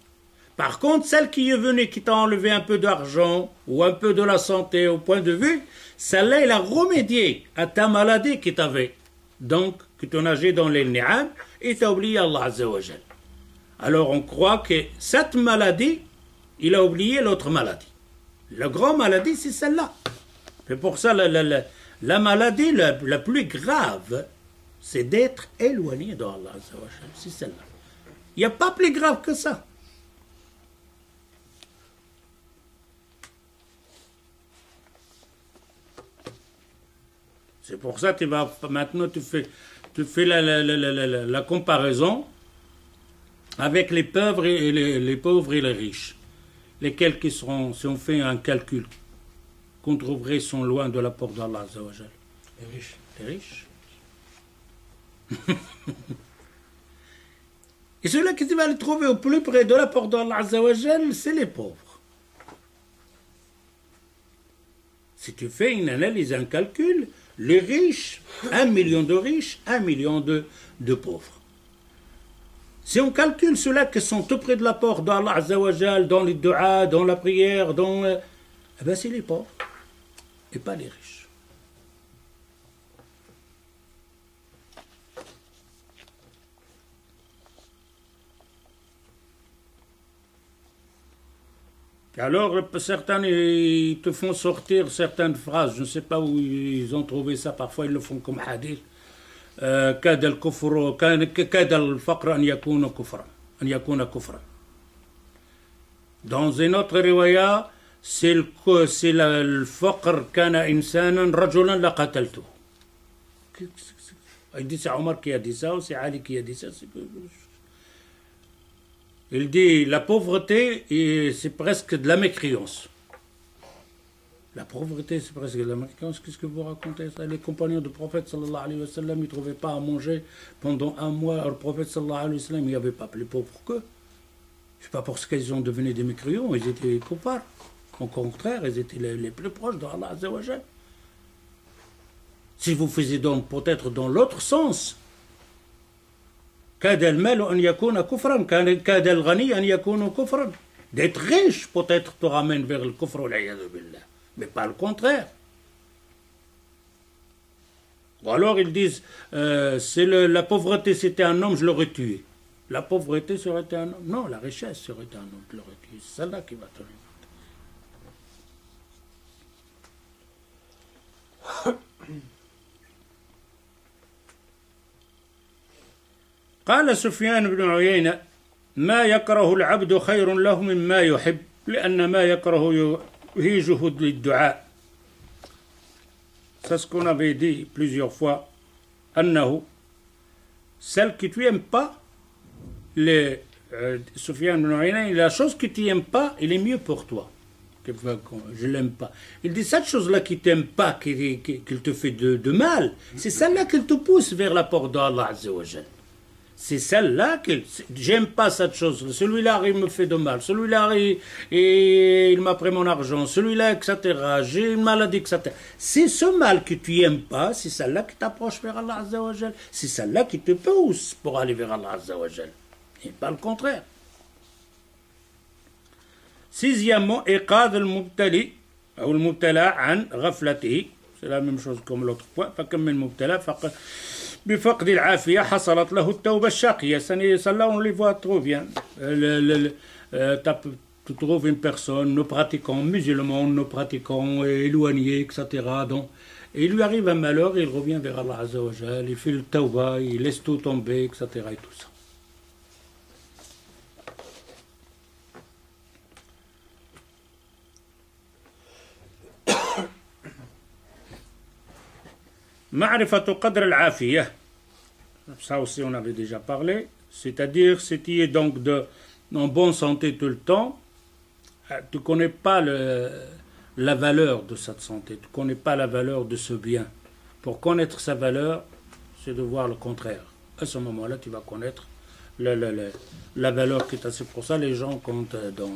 Par contre, celle qui est venue, qui t'a enlevé un peu d'argent ou un peu de la santé au point de vue, celle-là, elle a remédié à ta maladie qui t'avait. Donc, que tu nageais dans les ni'am et t'as oublié Allah Azza wa Jal. Alors, on croit que cette maladie, il a oublié l'autre maladie. La grande maladie, c'est celle-là. C'est pour ça, la maladie la plus grave, c'est d'être éloigné d'Allah Azza wa Jal. C'est celle-là. Il n'y a pas plus grave que ça. C'est pour ça que maintenant tu tu fais la comparaison avec les pauvres et les pauvres et les riches. Lesquels qui seront, si on fait un calcul, qu'on trouverait sont loin de la porte d'Allah Azza wa Jal. Les riches. Les riches. Et ceux-là qui va les trouver au plus près de la porte d'Allah Azza wa Jal, c'est les pauvres. Si tu fais une analyse, un calcul, les riches, 1 million de riches, 1 million de pauvres. Si on calcule ceux-là qui sont tout près de la porte d'Allah Azza wa Jal, dans les du'a, dans la prière, eh ben c'est les pauvres, et pas les riches. Alors, certains, ils te font sortir certaines phrases. Je ne sais pas où ils ont trouvé ça. Parfois, ils le font comme hadith. كاد الكفر كاد الفقر أن يكون كفرا أن يكون كفرا. Dans une autre riwaya, c'est le faqr كان إنسانا رجلا لقتلته. Il dit c'est Omar qui a dit ça ou c'est Ali qui a dit ça. Il dit la pauvreté, c'est presque de la mécréance. La pauvreté, c'est presque de la mécréance. Qu'est-ce que vous racontez ça? Les compagnons du prophète sallallahu alayhi wa sallam, ils ne trouvaient pas à manger pendant un mois. Le prophète sallallahu alayhi wa sallam, il n'y avait pas plus pauvres qu'eux. Ce n'est pas parce qu'ils sont devenus des mécréants, ils étaient coupables. Au contraire, ils étaient les plus proches d'Allah Azza wa Jal. Si vous faisiez donc peut-être dans l'autre sens, d'être riche peut-être te ramène vers le kufr, mais pas le contraire. Ou alors ils disent la pauvreté c'était un homme, je l'aurais tué. La pauvreté serait un homme. Non, la richesse serait un homme, je l'aurais tué. C'est celle-là qui va te remettre. قال سفيان بن عيينة ما يكره العبد خير له مما يحب لأن ما يكره يهيجه للدعاء. C'est ce qu'on avait dit plusieurs fois. أنه celle que tu n'aimes pas, Sufyan ibn Uyayna, la chose que tu n'aimes pas, elle est mieux pour toi. Je l'aime pas. Il dit cette chose-là qui t'aime pas, qu'il te fait de mal, c'est celle-là qui te pousse vers la porte d'Allah Azza wa Jal. C'est celle-là que j'aime pas cette chose. Celui-là, il me fait de mal. Celui-là, il m'a pris mon argent. Celui-là, etc. J'ai une maladie, etc. C'est ce mal que tu n'aimes pas, c'est celle-là qui t'approche vers Allah Azza wa Jal. C'est celle-là qui te pousse pour aller vers Allah Azza wa Jal. Et pas le contraire. Sixièmement, iqad al-mubtali, ou al-mubtala an ghaflatihi. C'est la même chose comme l'autre point. فكم من مبتلى فقط بفقد العافية حصلت له التوبة الشاقية. Celle-là, on les voit trop bien. Tu trouves une personne, nos pratiquants musulmans, nos pratiquants éloignés, etc. Donc, et il lui arrive un malheur, il revient vers Allah Azza wa Jal, il fait le tawbah, il laisse tout tomber, etc. et tout ça. معرفة قدر العافية, ça aussi on avait déjà parlé, c'est-à-dire si tu es donc en bonne santé tout le temps, tu ne connais pas la valeur de cette santé, tu ne connais pas la valeur de ce bien. Pour connaître sa valeur, c'est de voir le contraire. À ce moment-là, tu vas connaître la valeur qui est. C'est pour ça les gens, quand dans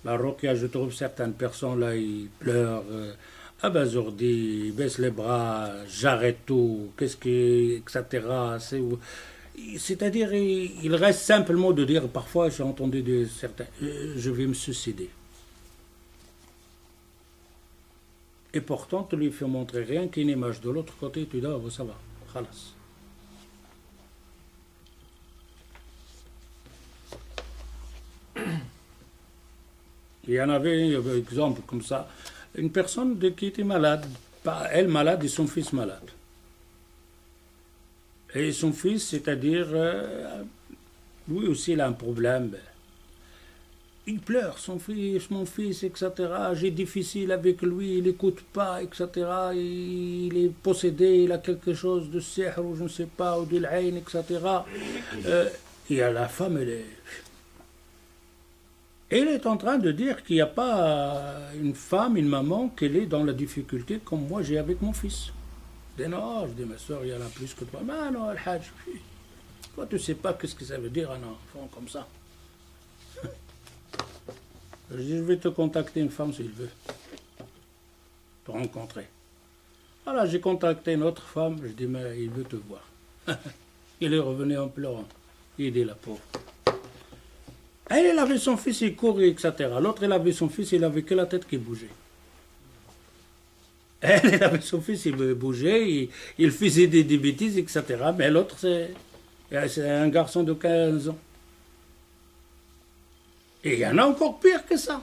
la Ruqya, je trouve certaines personnes là, ils pleurent, abasourdis, ils baissent les bras, j'arrête tout, qu'est-ce qui, etc. C'est-à-dire, il reste simplement de dire, parfois j'ai entendu de certains, je vais me suicider. Et pourtant, tu lui fais montrer rien qu'une image de l'autre côté, tu dis, oh, ça va, khalas. Il y en avait un exemple comme ça, une personne qui était malade, pas elle malade et son fils malade. Et son fils, c'est-à-dire, lui aussi il a un problème. Il pleure, son fils, mon fils, etc. J'ai difficile avec lui, il n'écoute pas, etc. Il est possédé, il a quelque chose de sihr ou je ne sais pas, ou de l'aïn, etc. Et la femme, elle est en train de dire qu'il n'y a pas une femme, une maman, qu'elle est dans la difficulté comme moi j'ai avec mon fils. Je dis non, je dis ma soeur, il y en a plus que toi. Mais non, Al-Hajj, toi tu ne sais pas qu'est-ce que ça veut dire un enfant comme ça. Je dis, je vais te contacter une femme s'il veut, te rencontrer. Voilà, j'ai contacté une autre femme, je dis, mais il veut te voir. Il est revenu en pleurant. Il dit, la pauvre. Elle avait son fils, il courait, etc. L'autre, elle avait son fils, il avait que la tête qui bougeait. Elle avait son fils, il bougeait, il faisait des bêtises, etc. Mais l'autre, c'est un garçon de 15 ans. Et il y en a encore pire que ça.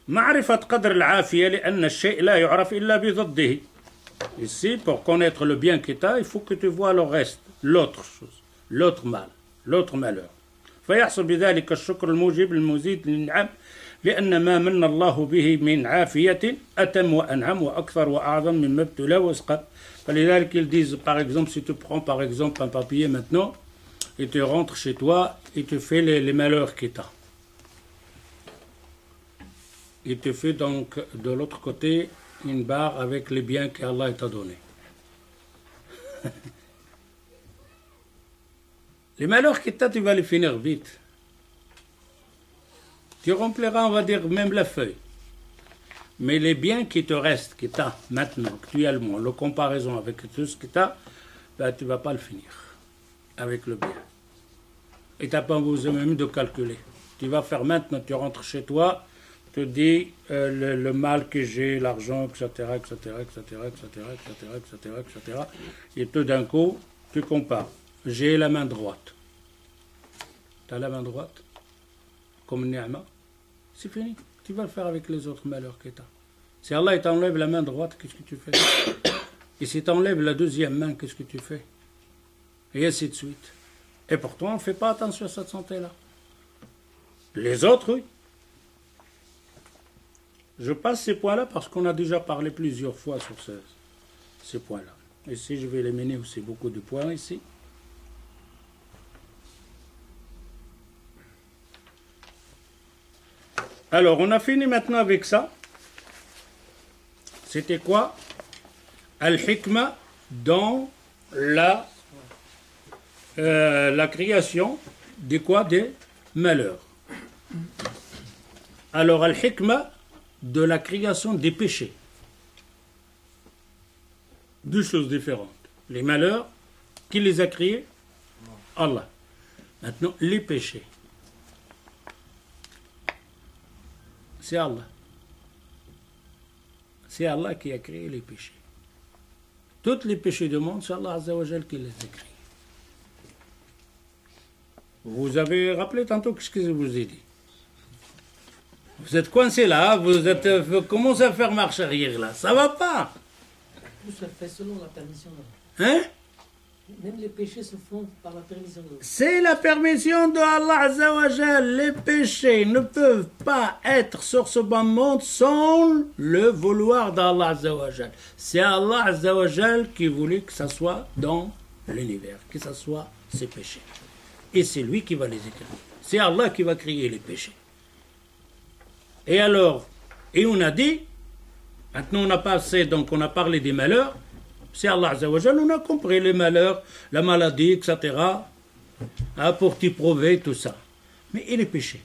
معرفة قدر العافية لأن الشيء لا يعرف إلا بضده. Ici, pour connaître le bien que tu as, il faut que tu vois le reste, l'autre chose, l'autre mal, l'autre malheur. فيحصل بذلك الشكر الموجب المزيد للنعم لأن ما من الله به من عافية أتم وأنعم وأكثر وأعظم مما ابتلى واسقط. فلذلك ils disent, par exemple, si tu prends par exemple un papier maintenant, et tu rentres chez toi, et tu fais les malheurs que tu as. Il te fait donc de l'autre côté une barre avec les biens qu'Allah t'a donnés. Les malheurs que tu as, tu vas les finir vite. Tu rempliras, on va dire, même la feuille. Mais les biens qui te restent, que tu as maintenant, actuellement, la comparaison avec tout ce que tu as, ben, tu ne vas pas le finir avec le bien. Et tu n'as pas besoin même de calculer. Tu vas faire maintenant, tu rentres chez toi, te dis le mal que j'ai, l'argent, etc., etc., etc., etc., etc., etc., etc. Et tout d'un coup, tu compares. J'ai la main droite. Tu as la main droite, comme ni'ma, c'est fini. Tu vas le faire avec les autres malheurs que tu as. Si Allah t'enlève la main droite, qu'est-ce que tu fais? Et si t'enlève la deuxième main, qu'est-ce que tu fais? Et ainsi de suite. Et pourtant, on ne fait pas attention à cette santé-là. Les autres, oui. Je passe ces points-là parce qu'on a déjà parlé plusieurs fois sur ces points-là. Ici, je vais éliminer aussi beaucoup de points ici. Alors, on a fini maintenant avec ça. C'était quoi? Al-Hikma dans la création des quoi? Des malheurs. Alors, Al-Hikma de la création des péchés. Deux choses différentes. Les malheurs, qui les a créés? Allah. Maintenant, les péchés. C'est Allah. C'est Allah qui a créé les péchés. Tous les péchés du monde, c'est Allah Azza wa Jal qui les a créés. Vous avez rappelé tantôt ce que je vous ai dit. Vous êtes coincé là, vous commencez à faire marche arrière là, ça va pas. Tout se fait selon la permission Hein? Même les péchés se font par la permission de C'est la permission de Allah Azza wa Jal. Les péchés ne peuvent pas être sur ce bas monde sans le vouloir d'Allah Azza wa Jal. C'est Allah Azza wa Jal qui voulait que ça soit dans l'univers, que ça soit ces péchés. Et c'est lui qui va les écrire. C'est Allah qui va créer les péchés. Et alors, et on a dit, maintenant on a passé, donc on a parlé des malheurs, c'est Allah Azza wa Jal, on a compris les malheurs, la maladie, etc., hein, pour t'y prouver tout ça. Mais et les péchés?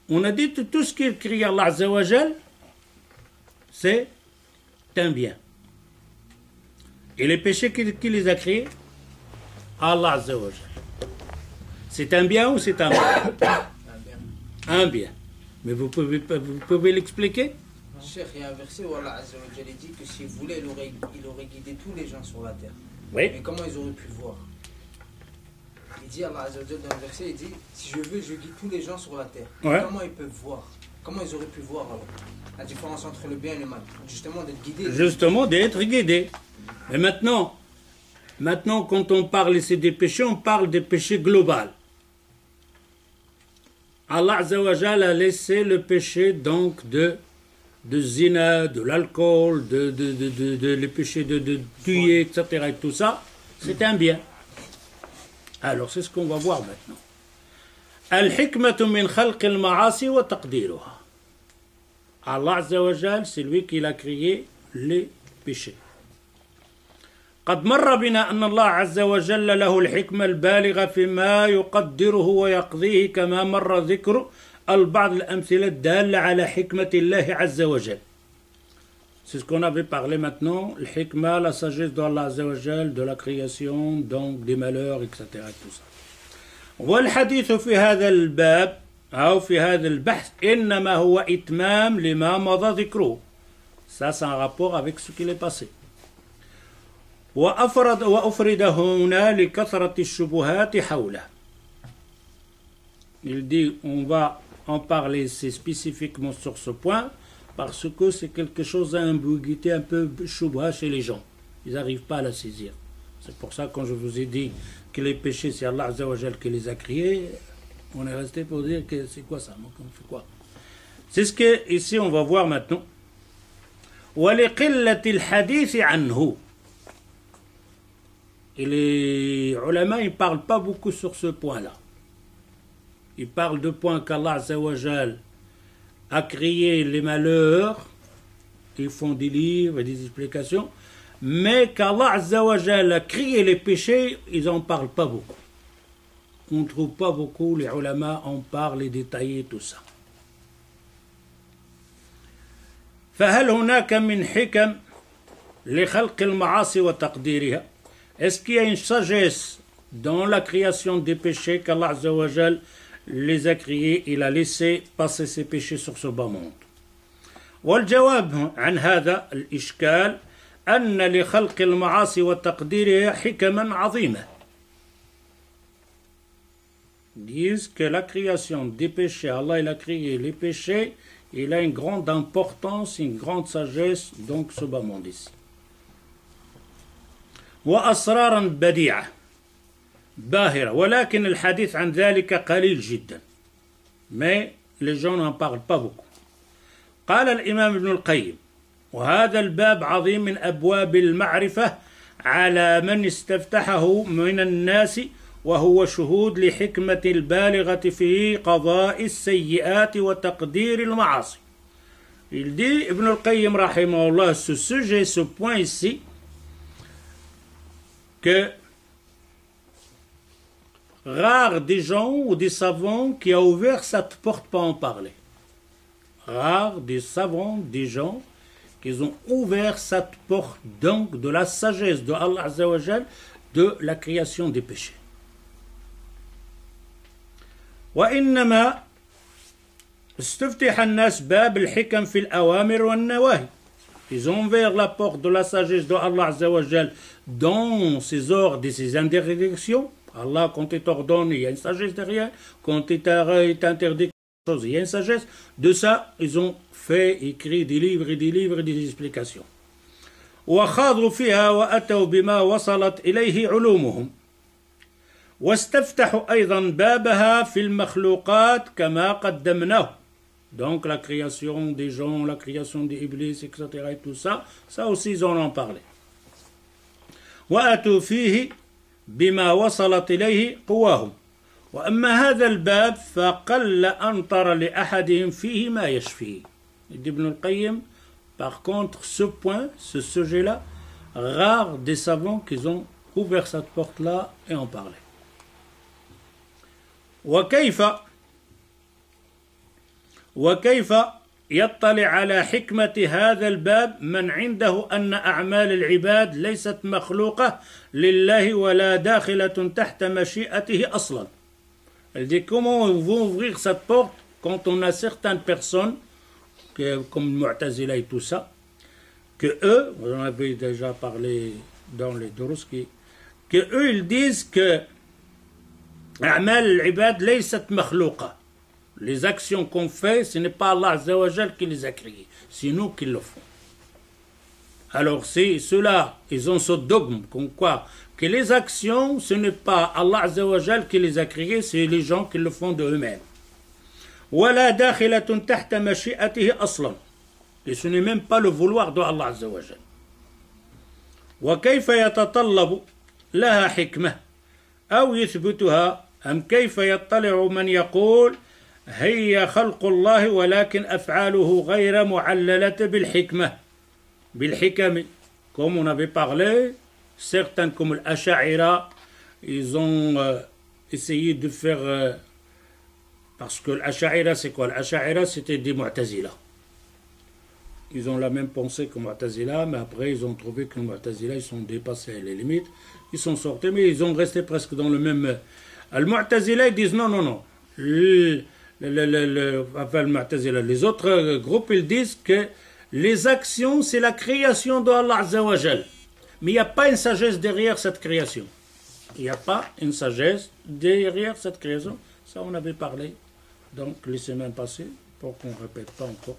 On a dit que tout ce qu'il crée Allah Azza wa Jal, c'est un bien. Et les péchés, qui les a créés? Allah Azza wa Jal. C'est un bien ou c'est un mal? Un bien. Mais vous pouvez l'expliquer? Cheikh, il y a un verset où Allah Azza wa Jalla dit que s'il voulait, il aurait guidé tous les gens sur la terre. Oui. Mais comment ils auraient pu le voir? Il dit, Allah Azza wa Jalla, dans le verset, il dit, si je veux, je guide tous les gens sur la terre. Ouais. Comment ils peuvent voir? Comment ils auraient pu voir alors la différence entre le bien et le mal? Justement, d'être guidé. Justement, d'être guidé. Et maintenant, Maintenant, quand on parle ici des péchés, on parle des péchés globaux. Allah Azza wa Jal a laissé le péché donc de zina, de l'alcool, les péchés de tuer, etc. et tout ça, c'est un bien. Alors, c'est ce qu'on va voir maintenant. Al-hikmatu min khalq al-ma'asi wa taqdiruha. Allah Azza wa Jal, c'est lui qui a créé les péchés. قد مر بنا أن الله عز وجل له الحكمة البالغة فيما يقدره ويقضيه كما مر ذكر البعض الأمثلة الدالة على حكمة الله عز وجل. C'est ce qu'on avait parlé maintenant, le hikmah, la sagesse d'Allah Azza wa Jal, de la création, donc des malheurs, etc. tout ça. والحديث في هذا الباب أو في هذا البحث إنما هو إتمام لما مضى ذكره. Ça, c'est un rapport avec ce qui est passé. وأفرد هنا لكثرة الشبهات حوله. Il dit, on va en parler spécifiquement sur ce point, parce que c'est quelque chose d'ambiguïté, un peu choubha chez les gens. Ils n'arrivent pas à la saisir. C'est pour ça, quand je vous ai dit que les péchés, c'est Allah Azza wa Jal qui les a créés, on est resté pour dire que c'est quoi ça, on fait quoi? C'est ce que, ici, on va voir maintenant. وَلِقِلَّةِ الْحَدِيثِ عَنْهُ. Et les ulama, ils ne parlent pas beaucoup sur ce point-là. Ils parlent de points qu'Allah Azza wa Jal a créé les malheurs, ils font des livres et des explications, mais qu'Allah Azza wa Jal a créé les péchés, ils n'en parlent pas beaucoup. On ne trouve pas beaucoup, les ulama en parlent et détaillent tout ça. فهل هناك من حكم لخلق المعاصي وتقديرها؟ Est-ce qu'il y a une sagesse dans la création des péchés qu'Allah Azza wa Jal les a créés, il a laissé passer ces péchés sur ce bas monde? والجواب عن هذا الإشكال أن لخلق المعاصي وتقديرها حكما عظيمة. Ils disent que la création des péchés, Allah il a créé les péchés, il a une grande importance, une grande sagesse, donc ce bas monde ici. وأسرارا بديعة باهرة ولكن الحديث عن ذلك قليل جدا. Mais les gens n'en parlent pas beaucoup. قال الإمام ابن القيم وهذا الباب عظيم من أبواب المعرفة على من استفتحه من الناس وهو شهود لحكمة البالغة في قضاء السيئات وتقدير المعاصي. Il dit, Ibn al-Qayyim rahimahullah, ce sujet, ce point ici, que rare des gens ou des savants qui a ouvert cette porte pour en parler. Rare des savants, des gens qui ont ouvert cette porte donc de la sagesse de Allah Azza wa Jal, de la création des péchés. وإنما استفتح الناس باب الحكم في الأوامر والنواهي. Ils ont ouvert la porte de la sagesse de Allah Azza wa Jal dans ses ordres et ses interdictions. Allah, quand il t'ordonne, il y a une sagesse derrière. Quand il t'interdit quelque chose, il y a une sagesse. De ça, ils ont fait, écrit des livres et des livres et des explications. وخاضوا فيها وأتوا بما وصلت إليه علومهم. واستفتحوا أيضا بابها في المخلوقات كما قدمناه. Donc la création des gens, la création des iblis, etc. et tout ça, ça aussi ils en ont parlé. وأتوا فيه بما وصلت إليه قواهم. وأما هذا الباب فقل أن ترى لأحدهم فيه ما يشفيه. Ibn al-Qayyim, par contre, ce point, ce sujet-là, rare des savants qui ont ouvert cette porte-là et en parlé. وكيف يطلع على حكمة هذا الباب من عنده أن أعمال العباد ليست مخلوقة لله ولا داخلة تحت مشيئته أصلا. Elle dit comment on va ouvrir cette porte quand on a certaines personnes comme Mu'tazila et tout ça, que eux, on en avait déjà parlé dans les Durus, que eux ils disent que أعمال العباد ليست مخلوقة. Les actions qu'on fait, ce n'est pas Allah Azza wa Jal qui les a créées, c'est nous qui le font. Alors c'est ceux-là, ils ont ce dogme, comme quoi, que les actions, ce n'est pas Allah Azza wa Jal qui les a créées, c'est les gens qui le font de eux-mêmes. وَلَا دَاخِلَةٌ تَحْتَ مَشِيئَتِهِ أَصْلًا. Et ce n'est même pas le vouloir de Allah Azza wa Jal. وكيف يتطلب لها حكمة أو يثبتها أم كيف يطلع من يقول هي خلق الله ولكن أفعاله غير معللة بالحكمة بالحكم. Comme on avait parlé, certains comme l'Asha'ira, ils ont essayé de faire parce que l'Asha'ira c'est quoi? L'Asha'ira c'était des Mu'tazila. Ils ont la même pensée que Mu'tazila, mais après ils ont trouvé que les Mu'tazila ils sont dépassés les limites, ils sont sortis, mais ils ont resté presque dans le même. Les Mu'tazila ils disent non, non, non. Enfin, les autres groupes ils disent que les actions c'est la création d'Allah Azza wa Jal. Mais il n'y a pas une sagesse derrière cette création. Il n'y a pas une sagesse derrière cette création. Ça on avait parlé donc les semaines passées, pour qu'on ne répète pas encore.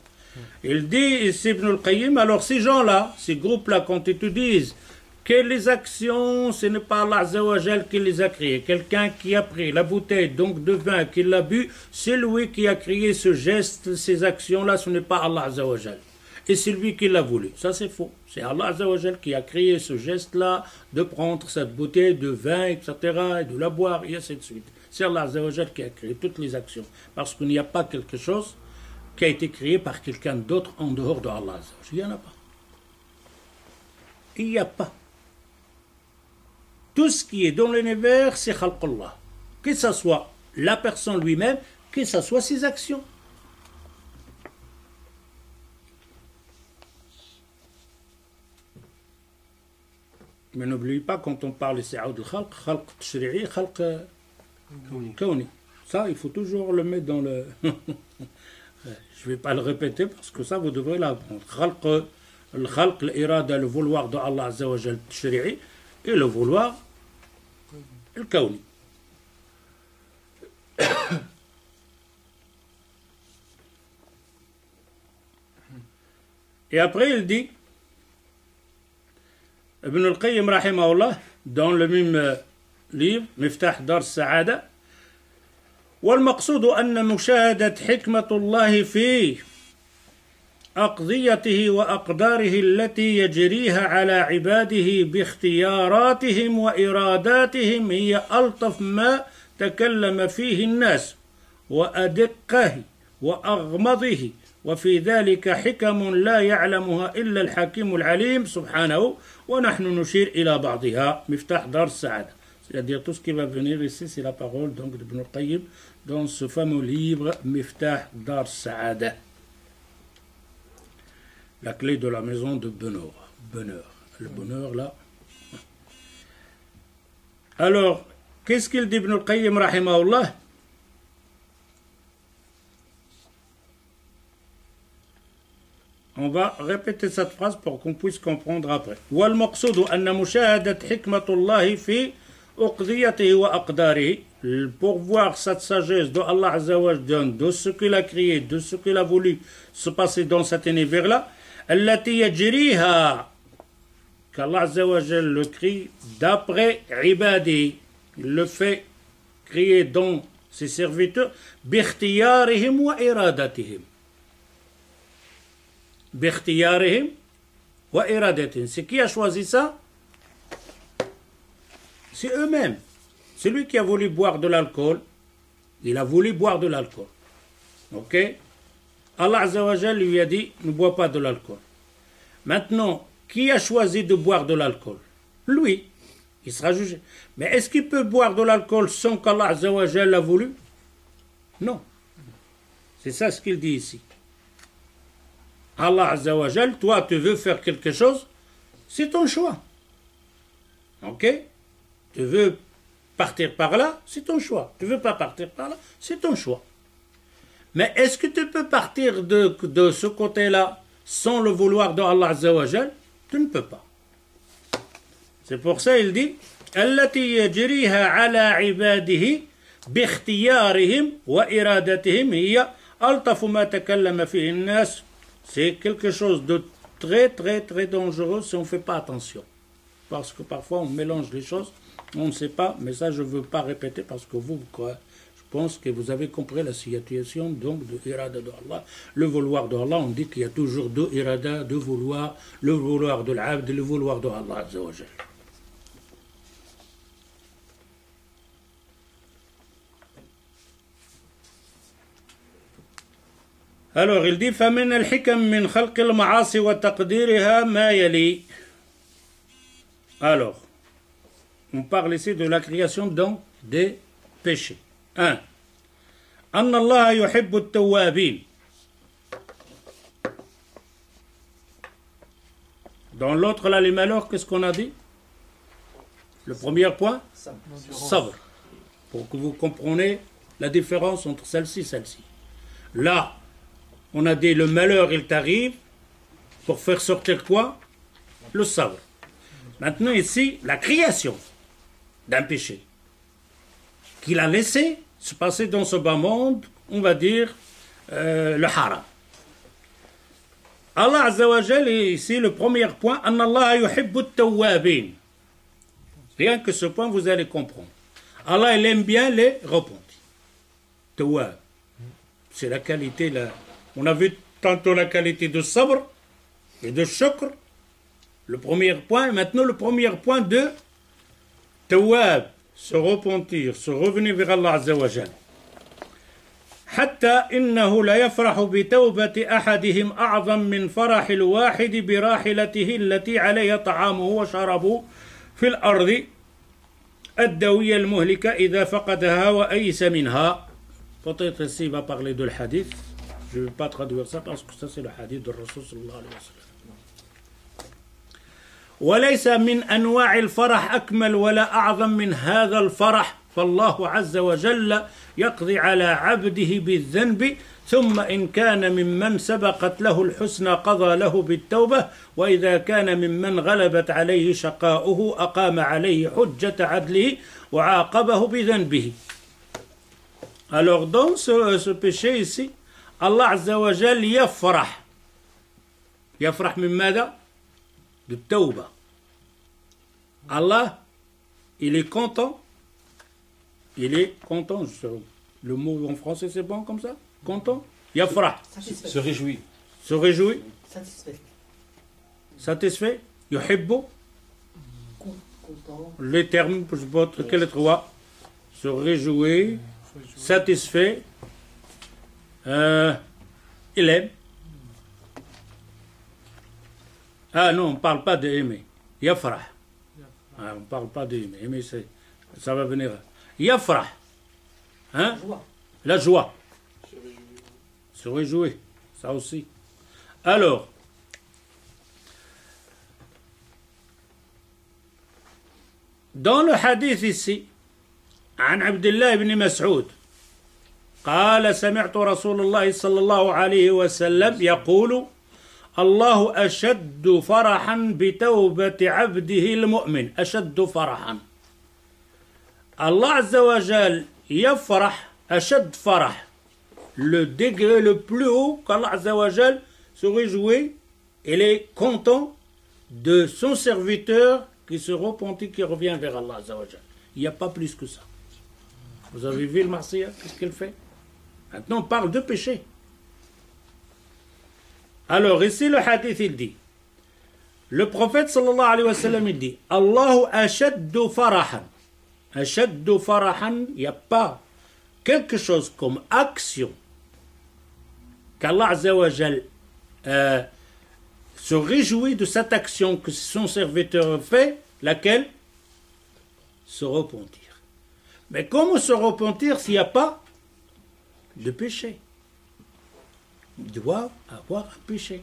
Il dit ici Ibn al-Qayyim, alors ces gens-là, ces groupes-là, quand ils te disent que les actions, ce n'est pas Allah Azza wa Jal qui les a créées, quelqu'un qui a pris la bouteille donc de vin, qui l'a bu, c'est lui qui a créé ce geste, ces actions-là, ce n'est pas Allah Azza wa Jal. Et c'est lui qui l'a voulu. Ça c'est faux. C'est Allah Azza wa Jal qui a créé ce geste-là, de prendre cette bouteille de vin, etc., et de la boire, et ainsi de suite. C'est Allah Azza wa Jal qui a créé toutes les actions. Parce qu'il n'y a pas quelque chose qui a été créé par quelqu'un d'autre en dehors de Allah. Il n'y en a pas. Il n'y a pas. Tout ce qui est dans l'univers, c'est khalqullah. Que ce soit la personne lui-même, que ce soit ses actions. Mais n'oublie pas, quand on parle de Saoud al-Khalq, Khalq Tashri'i, Khalq Kawni. Ça, il faut toujours le mettre dans le. Je ne vais pas le répéter parce que ça, vous devrez l'apprendre. Le khalq, l'irada, le vouloir de Allah Azza wa Jal Tashri'i, et le vouloir, le kawni. Et après, il dit, Ibn al-Qayyim, rahimahullah, dans le même livre, Miftah Dar Sa'ada, والمقصود أن مشاهدة حكمة الله في أقضيته وأقداره التي يجريها على عباده باختياراتهم وإراداتهم هي ألطف ما تكلم فيه الناس وأدقه وأغمضه وفي ذلك حكم لا يعلمها إلا الحكيم العليم سبحانه ونحن نشير إلى بعضها. مفتاح دار السعادة. C'est-à-dire tout ce qui va venir ici, c'est la parole donc d'Ibn al-Qayyim dans ce fameux livre Miftah Dar Sa'ada. La clé de la maison de bonheur. Bonheur. Le bonheur là. Alors, qu'est-ce qu'il dit Ibn al-Qayyim rahimahullah? On va répéter cette phrase pour qu'on puisse comprendre après. وَالْمَقْصُودُ أَنَّ مُشَاهَدَةَ حِكْمَةُ اللَّهِ فِي أُقْضِيَتِهِ وَأَقْدَارِهِ, pour voir cette sagesse de Allah Azza wa Jal, de ce qu'il a créé, de ce qu'il a voulu se passer dans cet univers-là, التي يجريها, qu'Allah Azza wa Jal le crée d'après عباده, il le fait créer dans ses serviteurs, باختيارهم وإرادتهم. باختيارهم وإرادتهم. C'est qui a choisi ça? C'est eux-mêmes. C'est lui qui a voulu boire de l'alcool. Il a voulu boire de l'alcool. Ok? Allah Azza wa Jal lui a dit, ne bois pas de l'alcool. Maintenant, qui a choisi de boire de l'alcool? Lui. Il sera jugé. Mais est-ce qu'il peut boire de l'alcool sans qu'Allah Azza wa Jal l'a voulu? Non. C'est ça ce qu'il dit ici. Allah Azza wa Jal, toi tu veux faire quelque chose, c'est ton choix. Ok? Tu veux partir par là, c'est ton choix. Tu veux pas partir par là, c'est ton choix. Mais est-ce que tu peux partir de ce côté-là sans le vouloir de Allah Azza wa Jal? Tu ne peux pas. C'est pour ça il dit التي يجريها على عباده باختيارهم وإرادتهم هي ألطف ما تكلم فيه الناس. C'est quelque chose de très très très dangereux si on ne fait pas attention. parce que parfois on mélange les choses, on ne sait pas, mais ça je ne veux pas répéter parce que vous, je pense que vous avez compris la situation donc de irada de Allah. Le vouloir de Allah, on dit qu'il y a toujours deux irada, deux vouloirs, le vouloir de l'abd et le vouloir de Allah Azza wa Jal. Alors il dit فَمِنَ الْحِكَمْ مِنْ خَلْقِ الْمَعَاصِ وَتَقْدِيرِهَا مَا يَلِي. Alors, on parle ici de la création donc des péchés. 1. أن الله يحب التوابين. Dans l'autre, là, les malheurs, qu'est-ce qu'on a dit? Le premier point, sabr. Pour que vous compreniez la différence entre celle-ci et celle-ci. Là, on a dit le malheur, il t'arrive pour faire sortir quoi? Le sabr. Maintenant, ici, la création d'un péché qu'il a laissé se passer dans ce bas monde, on va dire le haram. Allah Azza wa Jal, ici le premier point, Anna Allah yuhibbu at-tawwabin. Rien que ce point, vous allez comprendre. Allah, il aime bien les repentis. Tawwab. C'est la qualité, on a vu tantôt la qualité de sabr et de shukr. Le premier point, et maintenant le premier point de tawwab. Se repentir, se revenir vers Allah Azza wa Jal. حتى إنه لا يفرح بتوبة أحدهم أعظم من فرح الواحد براحلته التي عليها طعامه وشرابه في الأرض الدوية المهلكة إذا فقدها وأيس منها. Peut-être ici il va parler de le hadith. Je ne vais pas traduire ça parce que ça c'est le hadith de Rasul sallallahu alayhi wa sallam. وليس من أنواع الفرح أكمل ولا أعظم من هذا الفرح فالله عز وجل يقضي على عبده بالذنب ثم إن كان ممن سبقت له الحسنى قضى له بالتوبة وإذا كان ممن غلبت عليه شقاؤه أقام عليه حجة عدله وعاقبه بذنبه. Alors dans ce péché ici, Allah Azza wa Jal يفرح. يفرح من ماذا؟ بالتوبة. Allah, il est content. Il est content. Le mot en français c'est bon comme ça? Content? Yafrah. Se réjouit. Se réjouit. Satisfait. Satisfait. Yuhibbu. Content. Les termes, je ne sais pas quel trois. Se réjouir. Satisfait. Il aime. Ah non, on ne parle pas d'aimer. Yafrah. Ah, on ne parle pas d'aimer. Aimer, ça va venir. Yafrah. Hein? Joie. La joie. Se réjouir. Ça aussi. Alors, dans le hadith ici, عن عبد الله بن مسعود قال سمعت رسول الله صلى الله عليه وسلم يقول الله أشد فرحا بتوبة عبده المؤمن. أشد فرحا. Allah Azza wa Jal يفرح أشد فرح. Le degré le plus haut qu'Allah Azza wa Jal se réjouit, il est content de son serviteur qui se repentit, qui revient vers Allah Azza wa Jal. Il n'y a pas plus que ça. Vous avez vu le Marseillais, qu'est-ce qu'elle fait? Maintenant on parle de péché. Alors ici le hadith il dit, le prophète sallallahu alayhi wa sallam il dit, Allahu ashaddu farahan. Ashaddu farahan, il n'y a pas quelque chose comme action qu'Allah Azza wa Jal se réjouit de cette action que son serviteur fait, laquelle? Se repentir. Mais comment se repentir s'il n'y a pas de péché? Il doit avoir un péché.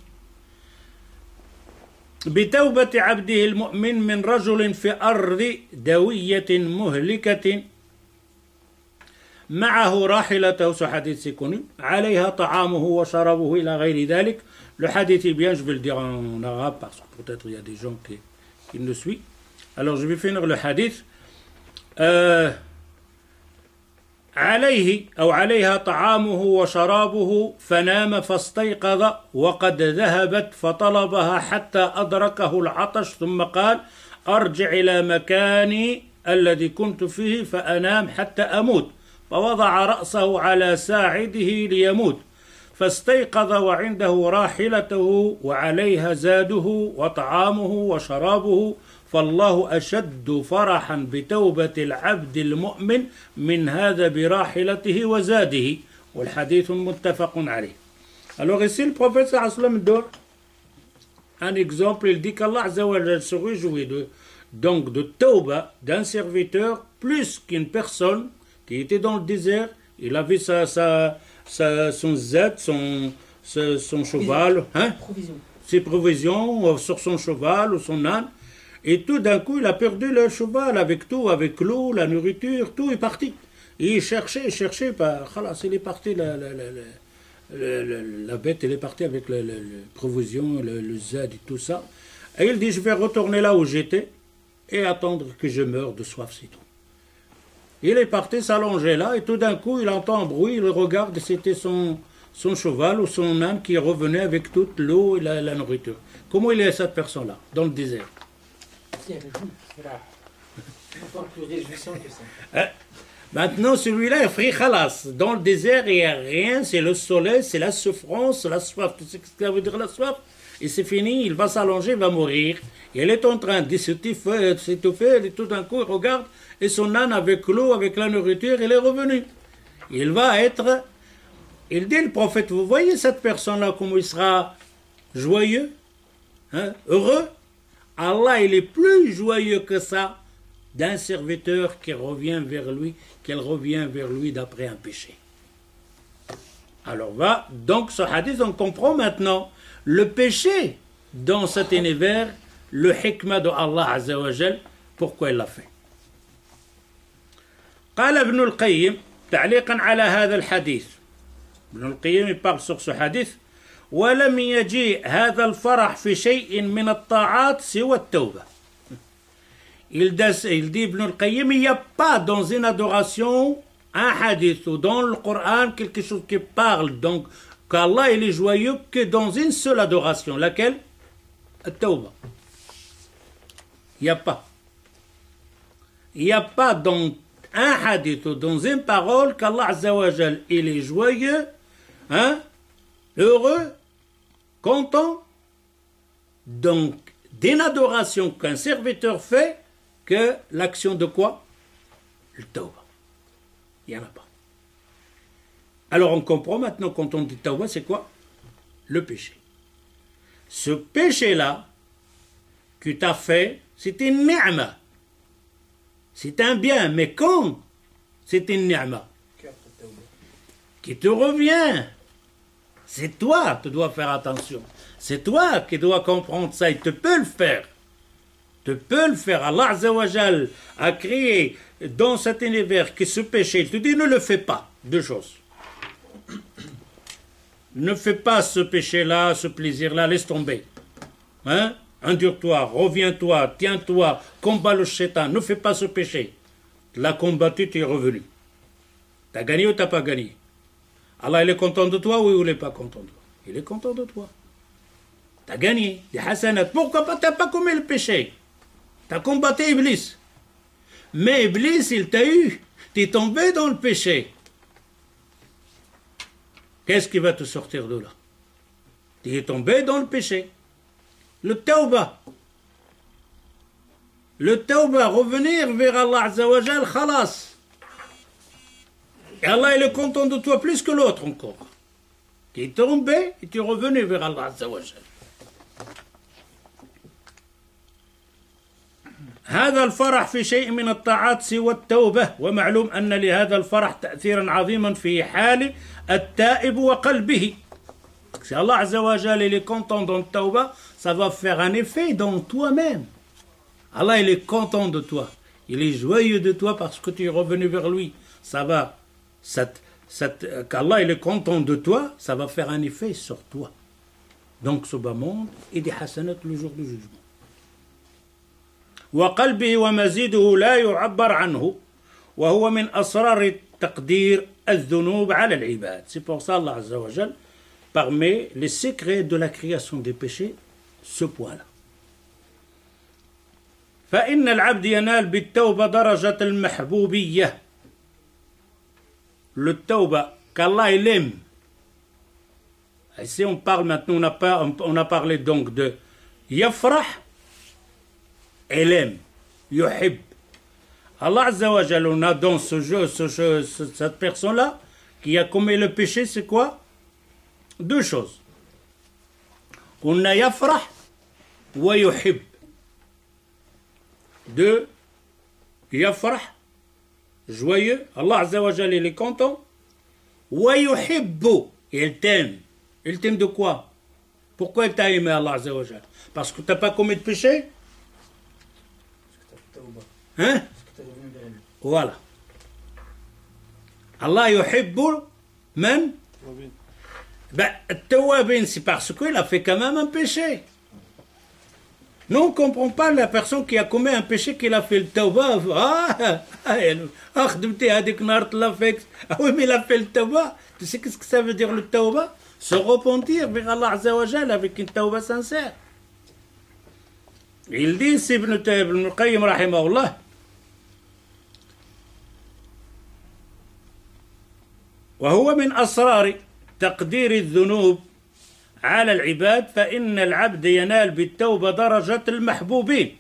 بتوبة عبده المؤمن من رجل في أرض دوية مهلكة معه راحلته, ce hadith c'est connu, عليها طعامه وشرابه إلى غير ذلك. Le hadith est bien, je vais le dire en arabe parce que peut-être il y a des gens qui me suivent. Alors je vais finir le hadith. عليه أو عليها طعامه وشرابه فنام فاستيقظ وقد ذهبت فطلبها حتى أدركه العطش ثم قال أرجع إلى مكاني الذي كنت فيه فأنام حتى أموت فوضع رأسه على ساعده ليموت فاستيقظ وعنده راحلته وعليها زاده وطعامه وشرابه فالله أشد فرحا بتوبة العبد المؤمن من هذا براحلته وزاده والحديث متفق عليه. Alors ici le prophète sallam donne un exemple, il dit qu'Allah Azza wa Jalla se réjouit donc de tauba d'un serviteur plus qu'une personne qui était dans le désert, il avait son zad, son cheval, hein, ses provisions sur son cheval ou son âne, et tout d'un coup il a perdu le cheval avec tout, avec l'eau, la nourriture, tout est parti. Et il cherchait, il est parti, la bête elle est partie avec les provisions, le zad et tout ça. Et il dit je vais retourner là où j'étais et attendre que je meure de soif, c'est tout. Il est parti s'allonger là et tout d'un coup il entend un bruit, il regarde et c'était son cheval ou son âne qui revenait avec toute l'eau et la nourriture. Comment il est cette personne-là, dans le désert? C'est encore plus réjouissant que ça. Maintenant celui-là est frit khalas. Dans le désert il n'y a rien, c'est le soleil, c'est la souffrance, la soif. Tu sais ce que ça veut dire la soif? Et c'est fini, il va s'allonger, il va mourir. Et elle est en train de s'étouffer, et tout d'un coup, il regarde, et son âne avec l'eau, avec la nourriture, il est revenu. Il va être... Il dit, le prophète, vous voyez cette personne-là, comment il sera joyeux, hein, heureux? Allah, il est plus joyeux que ça d'un serviteur qui revient vers lui, qu'elle revient vers lui d'après un péché. Alors donc ce hadith, on comprend maintenant le péché dans cet univers, le hikmah de Allah Azza wa Jal, pourquoi il l'a fait. قال ابن القيم تعليقا على هذا الحديث ابن القيم يقول sur ce hadith ولم يجيء هذا الفرح في شيء من الطاعات سوى التوبة. Il dit Ibn al-Qayyim, il n'y a pas dans une adoration un hadith ou dans le Coran quelque chose qui parle donc qu'Allah il est joyeux que dans une seule adoration, laquelle? At-Tawbah. Il n'y a pas. Il n'y a pas dans un hadith ou dans une parole qu'Allah Azza wa Jal il est joyeux, hein, heureux, content, donc d'une adoration qu'un serviteur fait que l'action de quoi? Le Tawbah. Il n'y en a pas. Alors on comprend maintenant quand on dit Tawbah, c'est quoi? Le péché. Ce péché-là que tu as fait, c'est une ni'ma. C'est un bien, mais quand c'est une ni'ma qui te revient, c'est toi qui dois faire attention. C'est toi qui dois comprendre ça. Il te peut le faire. Tu peux le faire. Allah Azza wa Jal a créé dans cet univers que ce péché, il te dit ne le fais pas. Deux choses. Ne fais pas ce péché-là, ce plaisir-là, laisse tomber. Hein? Endure-toi, reviens-toi, tiens-toi, combat le shaitan, ne fais pas ce péché. Tu l'as combattu, tu es revenu. Tu as gagné ou tu n'as pas gagné? Allah, il est content de toi ou il n'est pas content de toi? Il est content de toi. Tu as gagné des hasanat. Pourquoi pas? Tu n'as pas commis le péché. Tu as combattu Iblis. Mais Iblis, il t'a eu. Tu es tombé dans le péché. Qu'est-ce qui va te sortir de là? Tu es tombé dans le péché. Le tawbah. Le tawbah, revenir vers Allah Azza wa Jal, khalas. Et Allah, il est content de toi plus que l'autre encore. Tu es tombé et tu es revenu vers Allah Azza wa Jal. هذا الفرح في شيء من الطاعات سوى التوبة ومعلوم أن لهذا الفرح تأثيرا عظيما في حال التائب وقلبه. Si Allah Azza wa Jal il est content dans le tawbah, ça va faire un effet dans toi-même. Allah il est content de toi. Il est joyeux de toi parce que tu es revenu vers lui. Ça va, qu'Allah il est content de toi, ça va faire un effet sur toi. Donc ce bas monde et des hasanat le jour du jugement. وقلبه ومزيده لا يعبر عنه وهو من أسرار تقدير الذنوب على العباد. C'est pour ça Allah Azza wa Jal parmi les secrets de la création des péchés ce point-là. فإن العبد ينال بالتوبة درجة المحبوبية. Le tawba, qu'Allah il aime. Ici on parle maintenant, on a parlé donc de yafrah, il aime, yuhib. Allah Azza wa Jalla, on a dans ce jeu, cette personne-là, qui a commis le péché, c'est quoi? Deux choses. On a yafrah wa yuhib. Deux, yafrah, joyeux, Allah Azza wa Jalla, il est content. Wa yuhibbu, il t'aime. Il t'aime de quoi? Pourquoi il t'a aimé, Allah Azza wa Jalla? Parce que tu n'as pas commis de péché? Hein? Voilà. Allah yuhibbu man? Ben, tawabin, c'est parce qu'il a fait quand même un péché. Nous, on ne comprend pas la personne qui a commis un péché qu'il a fait le tawba. Ah oui, mais il a fait le tawba. Tu sais qu'est-ce que ça veut dire le tawba? Se repentir vers Allah Azza wa Jalla avec une tawba sincère. Il dit, c'est Ibn Qayyim rahimahullah, وهو من أسرار تقدير الذنوب على العباد فإن العبد ينال بالتوبة درجة المحبوبين.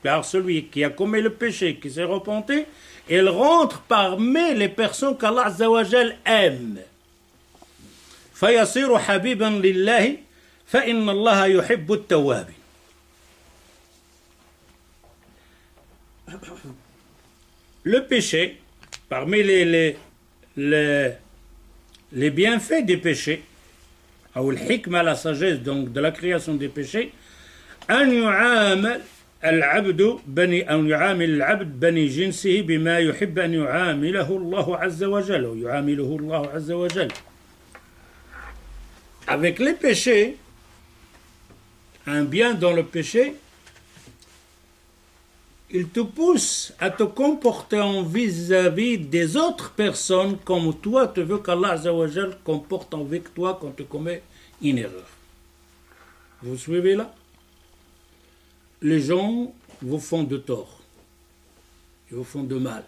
Car celui qui a commis le péché, qui s'est repenti, il rentre parmi les personnes qu'Allah Azza wa Jal aime. فيصير حبيبا لله فإن الله يحب التوابين. Le péché, parmi les bienfaits des péchés, ou le hikma, la sagesse donc de la création des péchés, أن يعامل العبد بني جنسه بما يحب أن يعامله الله عز وجل ويعامله الله عز وجل. Avec les péchés, un bien dans le péché, il te pousse à te comporter en vis-à-vis des autres personnes comme toi, tu veux qu'Allah Azza wa Jal comporte avec toi quand tu commets une erreur. Vous suivez là? Les gens vous font de tort, ils vous font de mal,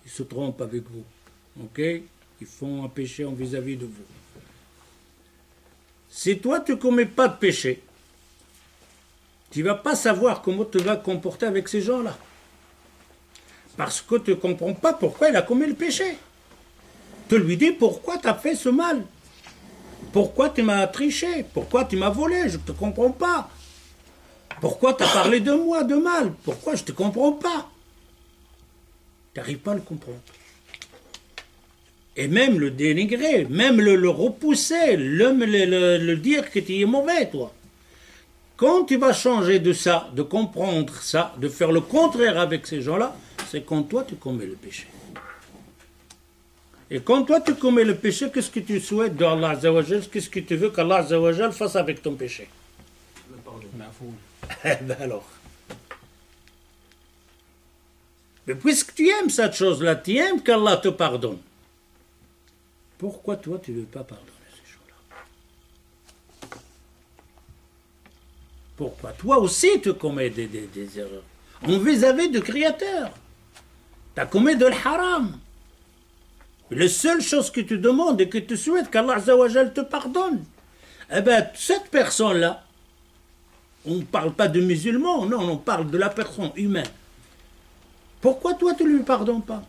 ils se trompent avec vous, ok? Ils font un péché en vis-à-vis de vous. Si toi tu ne commets pas de péché, tu ne vas pas savoir comment tu vas comporter avec ces gens-là. Parce que tu ne comprends pas pourquoi il a commis le péché. Tu lui dis pourquoi tu as fait ce mal. Pourquoi tu m'as triché. Pourquoi tu m'as volé. Je ne te comprends pas. Pourquoi tu as parlé de moi de mal. Pourquoi je ne te comprends pas. Tu n'arrives pas à le comprendre. Et même le dénigrer, même le repousser, le dire que tu es mauvais, toi. Quand tu vas changer de ça, de comprendre ça, de faire le contraire avec ces gens-là, c'est quand toi tu commets le péché. Et quand toi tu commets le péché, qu'est-ce que tu souhaites d'Allah Azza wa Jal? Qu'est-ce que tu veux qu'Allah Azza wa Jal fasse avec ton péché? Le pardon. Ben alors. Mais puisque tu aimes cette chose-là, tu aimes qu'Allah te pardonne. Pourquoi toi tu ne veux pas pardonner ces gens-là? Pourquoi toi aussi tu commets des erreurs en vis-à-vis du Créateur? Tu as commis de l'haram. La seule chose que tu demandes et que tu souhaites qu'Allah Azza wa Jal te pardonne. Eh bien, cette personne-là, on ne parle pas de musulmans, non, on parle de la personne humaine. Pourquoi toi tu ne lui pardonnes pas?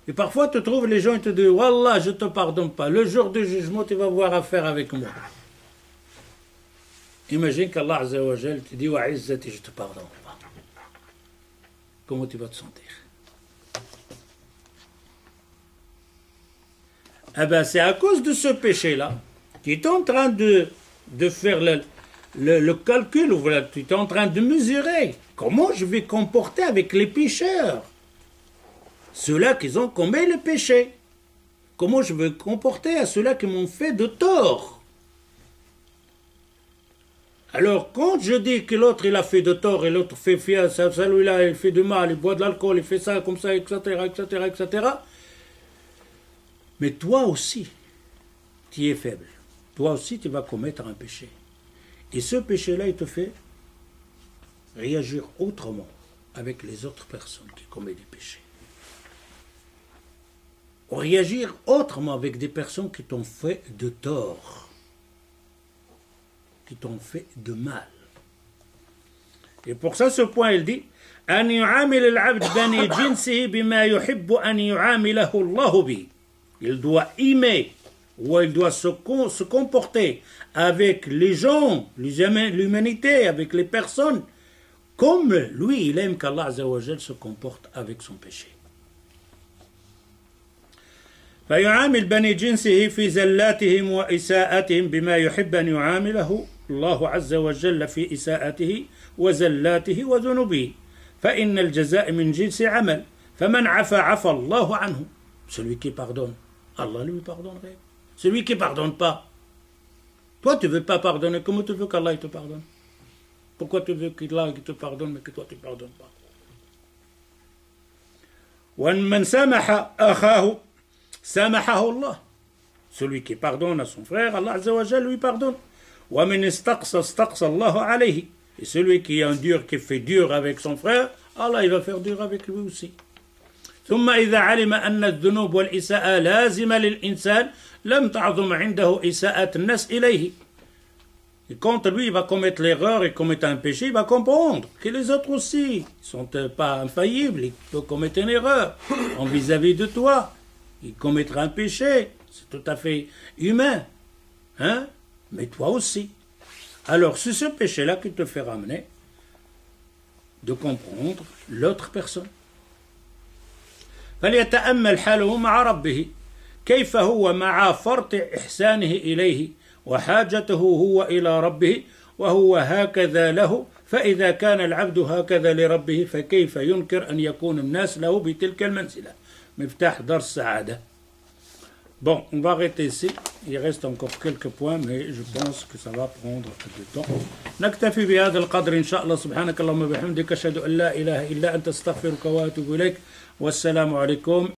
Et parfois tu trouves les gens et te disent Wallah, je ne te pardonne pas. Le jour du jugement, tu vas avoir affaire avec moi. Imagine qu'Allah Azza wa Jal te dit Wa izzati, je ne te pardonne pas. Comment tu vas te sentir? Eh bien, c'est à cause de ce péché-là. Tu es en train de faire le calcul, voilà, tu es en train de mesurer comment je vais comporter avec les pécheurs. Ceux-là qui ont commis le péché. Comment je vais comporter à ceux-là qui m'ont fait de tort. Alors, quand je dis que l'autre il a fait de tort et l'autre fait ça, celui-là il fait du mal, il boit de l'alcool, il fait ça comme ça, etc., etc., etc., mais toi aussi, tu es faible. Toi aussi, tu vas commettre un péché. Et ce péché-là, il te fait réagir autrement avec les autres personnes qui commettent des péchés. Ou réagir autrement avec des personnes qui t'ont fait de tort, qui t'ont fait de mal. Et pour ça, ce point, il dit أن يعامل العبد بني جنسه بما يحب أن يعامله الله به. Il doit aimer, ou il doit se comporter avec les gens, l'humanité, avec les personnes, comme lui, il aime qu'Allah Azza wa Jal se comporte avec son péché. فيعامل بني جنسه في زلاتهم وإساءتهم بما يحب أن يعامله الله عز وجل في إساءته وزلاته وذنوبه فإن الجزاء من جنس عمل فمن عفا عفا الله عنه. Celui qui pardonne, Allah lui pardonnerait. Celui qui ne pardonne pas, toi tu ne veux pas pardonner, comment tu veux qu'Allah te pardonne? Pourquoi tu veux qu'Allah te pardonne mais que toi tu ne pardonnes pas? ومن سامح أخاه سامحه الله. Celui qui pardonne à son frère, Allah Azza wa Jalla lui pardonne. ومن استقصى استقصى الله عليه. Et celui qui endure, qui fait dur avec son frère, Allah il va faire dur avec lui aussi. ثم إذا علم أن الذنوب والإساءة لازمة للإنسان لم تعظم عنده إساءة الناس إليه. Et quand lui il va commettre l'erreur et commettre un péché, il va comprendre que les autres aussi ne sont pas infaillibles, ils peuvent commettre une erreur en vis-à-vis de toi. Il commettra un péché, c'est tout à fait humain, hein? Mais toi aussi. Alors c'est ce péché-là qui te fait ramener de comprendre l'autre personne. فليتأمل حاله مع ربه كيف هو مع فرط إحسانه إليه وحاجته هو إلى ربه وهو هكذا له فإذا كان العبد هكذا لربه فكيف ينكر أن يكون الناس له بتلك المنزلة. مفتاح دار السعادة. Bon, on va arrêter ici. Il reste encore quelques points, mais je pense que ça va prendre un peu de temps. نكتفي بهذا القدر إن شاء الله. سبحانك اللهم وبحمدك أشهد أن لا إله إلا أنت أستغفرك وأتوب إليك. والسلام عليكم.